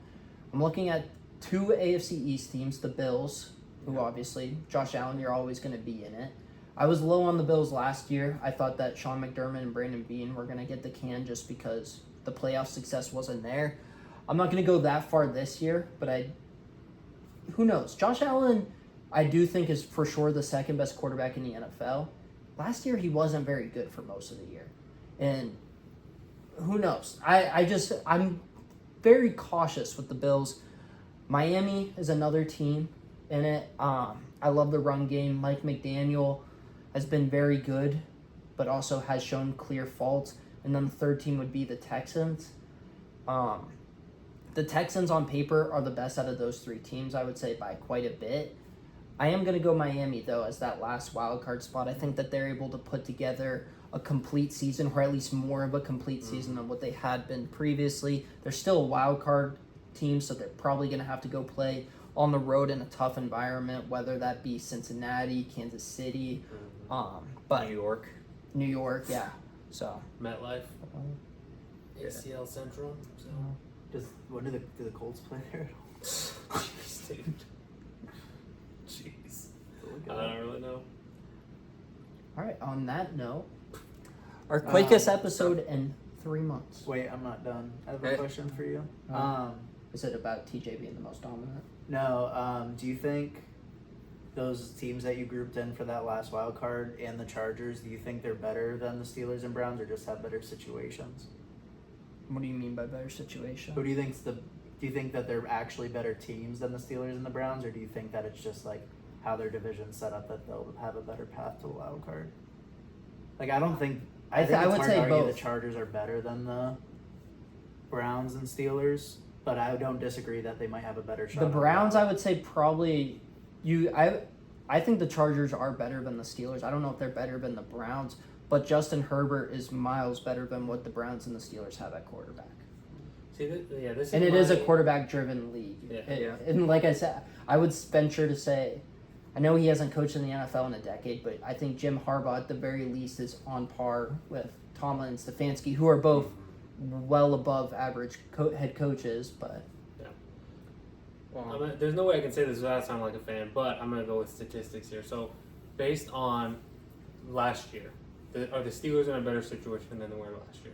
S4: I'm looking at 2 AFC East teams, the Bills, who obviously Josh Allen, you're always going to be in it. I was low on the Bills last year. I thought that Sean McDermott and Brandon Beane were going to get the can just because the playoff success wasn't there. I'm not going to go that far this year, but who knows? Josh Allen, I do think is for sure the second best quarterback in the NFL. Last year, he wasn't very good for most of the year. And who knows? I'm very cautious with the Bills. Miami is another team in it. I love the run game. Mike McDaniel has been very good, but also has shown clear faults. And then the third team would be the Texans. The Texans on paper are the best out of those 3 teams, I would say, by quite a bit. I am going to go Miami, though, as that last wild card spot. I think that they're able to put together a complete season, or at least more of a complete season than what they had been previously. They're still a wild card team, so they're probably going to have to go play on the road in a tough environment, whether that be Cincinnati, Kansas City, but
S2: New York.
S4: yeah. So
S1: MetLife. ACL Central. So.
S3: When do the Colts play there?
S1: Jeez, dude. Jeez. I don't really know.
S4: all right. On that note, our quickest episode in 3 months.
S3: Wait, I'm not done. I have a
S2: Hey.
S3: question for you.
S4: Is it about TJ being the most dominant?
S3: No. Do you think those teams that you grouped in for that last wild card and the Chargers, do you think they're better than the Steelers and Browns, or just have better situations?
S4: What do you mean by better situation?
S3: Who do you think's do you think that they're actually better teams than the Steelers and the Browns, or do you think that it's just like how their division's set up that they'll have a better path to the wild card? Like I don't think I think it's
S4: would
S3: hard
S4: say
S3: to argue
S4: both.
S3: the Chargers are better than the Browns and Steelers, but I don't disagree that they might have a better shot.
S4: The
S3: on
S4: Browns,
S3: that.
S4: I would say probably I think the Chargers are better than the Steelers. I don't know if they're better than the Browns, but Justin Herbert is miles better than what the Browns and the Steelers have at quarterback.
S1: See, this is
S4: And it is a quarterback-driven league.
S1: Yeah.
S4: And like I said, I would venture to say, I know he hasn't coached in the NFL in a decade, but I think Jim Harbaugh at the very least is on par with Tomlin and Stefanski, who are both well above average head coaches, but
S2: Well,
S1: there's no way I can say this without sounding like a fan, but I'm going to go with statistics here. So, based on last year, are the Steelers in a better situation than they were last year?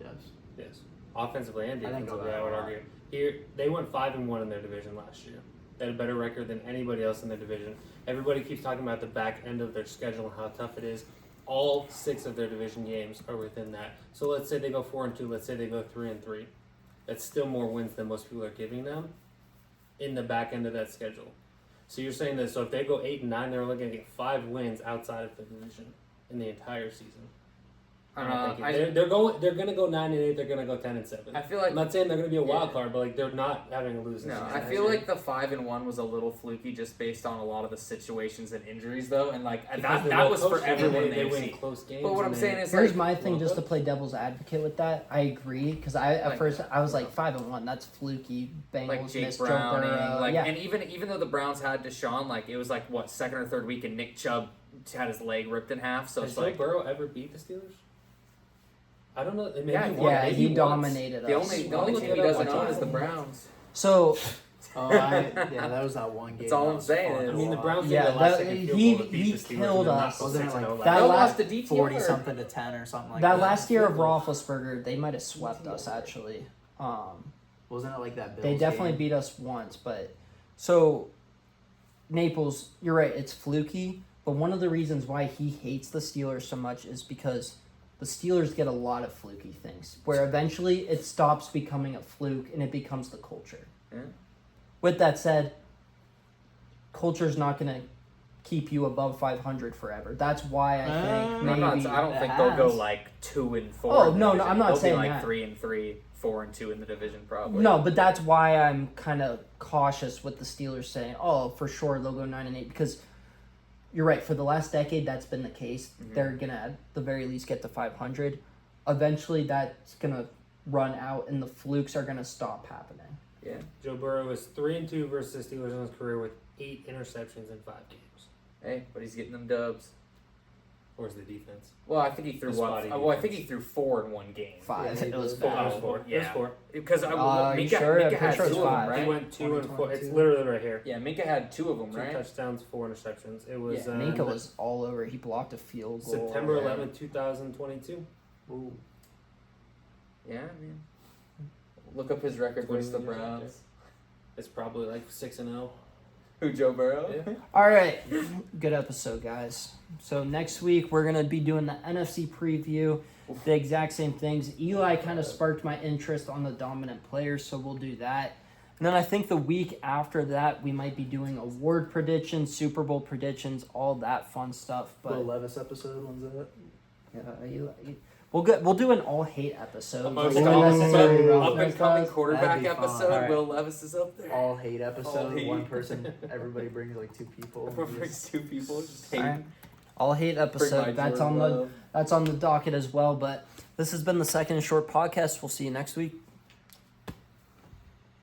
S3: Yes.
S1: Yes. Offensively and
S3: I think
S1: defensively, I
S3: so.
S1: would argue. Here, they went 5-1 in their division last year. They had a better record than anybody else in their division. Everybody keeps talking about the back end of their schedule and how tough it is. All 6 of their division games are within that. So let's say they go 4-2. Let's say they go 3-3. That's still more wins than most people are giving them in the back end of that schedule. So you're saying that, so if they go 8-9, they're only going to get 5 wins outside of the division in the entire season. They're going to go 9-8. They're going to go 10-7.
S2: I feel like
S1: I'm not saying they're going to be a wild card, but like they're not having a losing
S2: no.
S1: season.
S2: I feel like the 5-1 was a little fluky just based on a lot of the situations and injuries though, and like
S1: Because they're
S2: that
S1: well
S2: was for
S1: coached,
S2: everyone in
S1: They
S2: the
S1: win
S2: AFC.
S1: close games.
S2: But what I'm
S1: and
S2: saying
S1: they-
S2: is
S4: here's
S2: like,
S4: my thing.
S1: well,
S4: Just to
S1: good.
S4: play devil's advocate with that, I agree because at
S2: Like-
S4: first I was like 5-1. That's fluky. Bengals
S2: like Jake
S4: missed Joe
S2: Browning,
S4: Burrow.
S2: like,
S4: yeah.
S2: and even though the Browns had Deshaun, like it was like what second or third week, and Nick Chubb had his leg ripped in half. So
S1: Has
S2: it's
S1: Joe
S2: like
S1: Burrow ever beat the Steelers? I don't know. Maybe
S2: Yeah,
S1: once.
S4: yeah,
S1: Maybe
S4: he
S1: once.
S4: dominated
S2: the
S4: us.
S2: only
S1: I'll look
S2: team
S1: it
S2: he
S1: up
S2: doesn't
S1: one
S2: own
S1: time.
S2: is the Browns.
S4: So
S3: That was that one game.
S2: That's all
S3: that
S2: I'm
S3: was
S2: saying.
S3: fun
S2: I
S3: to
S1: I mean, the
S3: watch.
S1: Browns
S4: Yeah,
S1: did the last
S4: that-
S1: second field
S4: he-
S1: goal to beat
S4: he
S1: the Steelers
S4: killed
S1: and then
S4: us.
S1: knock
S3: Wasn't it
S1: 6-0
S3: like
S1: last
S4: that
S2: Y'all
S1: year.
S2: lost to DTR.
S3: 40 something to 10 or something like
S4: that
S3: that.
S4: last year of Roethlisberger, they might have swept us actually.
S3: Wasn't it like that? Bills
S4: They definitely
S3: game?
S4: beat us once, but so Naples, you're right, it's fluky, but one of the reasons why he hates the Steelers so much is because the Steelers get a lot of fluky things where eventually it stops becoming a fluke and it becomes the culture.
S2: Yeah.
S4: With that said, culture's not going to keep you above 500 forever. That's why I think maybe
S2: I don't
S3: it
S2: think they'll go
S3: has.
S2: like 2-4.
S4: Oh,
S2: in the
S4: no,
S2: division.
S4: I'm not
S2: they'll
S4: saying
S2: be like
S4: that.
S2: 3-3, 4-2 in the division probably.
S4: No, but that's why I'm kind of cautious with the Steelers saying, "Oh, for sure they'll go 9-8," because you're right. For the last decade, that's been the case.
S2: Mhm.
S4: They're gonna at the very least get to 500. Eventually, that's gonna run out, and the flukes are gonna stop happening.
S2: Yeah.
S1: Joe Burrow is 3-2 versus the Steelers in his career with 8 interceptions in 5 games.
S2: Hey, but he's getting them dubs.
S1: Where's the defense?
S2: Well, I think he threw
S1: The
S2: what?
S1: spotty
S2: Well, I think
S1: defense.
S2: he threw 4 in one game.
S4: 5.
S3: Yeah,
S4: it was
S3: it
S1: It
S4: bad.
S1: was 4. It was
S2: Yeah.
S1: 4.
S2: Because
S4: you
S2: Minka,
S4: sure? I'm
S2: Minka
S4: pretty
S2: had
S4: sure
S2: 2
S4: it's
S2: of them,
S4: 5.
S2: right?
S1: He went 2 and 4. It's
S3: 2022.
S1: literally right here.
S2: Yeah, Minka had 2 of them,
S1: 2
S2: right?
S1: touchdowns, 4 interceptions. It was
S4: Yeah, Minka was all over. He blocked a field goal.
S1: September
S4: Yeah.
S1: 11th, 2022.
S3: Ooh.
S2: Yeah, man. Look up his record versus the
S1: 20 years out
S2: Browns.
S1: It's probably like 6-0.
S2: Who, Joe Burrow?
S1: Yeah.
S4: All right, good episode, guys. So next week we're gonna be doing the NFC preview, the exact same things. Eli kind of sparked my interest on the dominant players, so we'll do that. And then I think the week after that we might be doing award predictions, Super Bowl predictions, all that fun stuff.
S3: Will
S4: But
S3: Levis episode, when's that?
S4: we'll do an all hate episode.
S1: Amongst
S4: We're
S1: all
S4: gonna
S1: the
S4: necessarily
S1: fun
S4: rough
S2: Up and coming
S4: guys.
S2: quarterback
S3: That'd be fun.
S2: episode.
S3: Alright.
S2: Will Levis is up there.
S3: All hate episode.
S2: All hate.
S3: One person, everybody brings like 2 people.
S2: Everyone brings 2 people. Just hate.
S4: Alright. All hate
S2: Bring my
S4: episode. That's
S2: Jordan
S4: on the
S2: love.
S4: that's on the docket as well. But this has been the Second and Short podcast. We'll see you next week.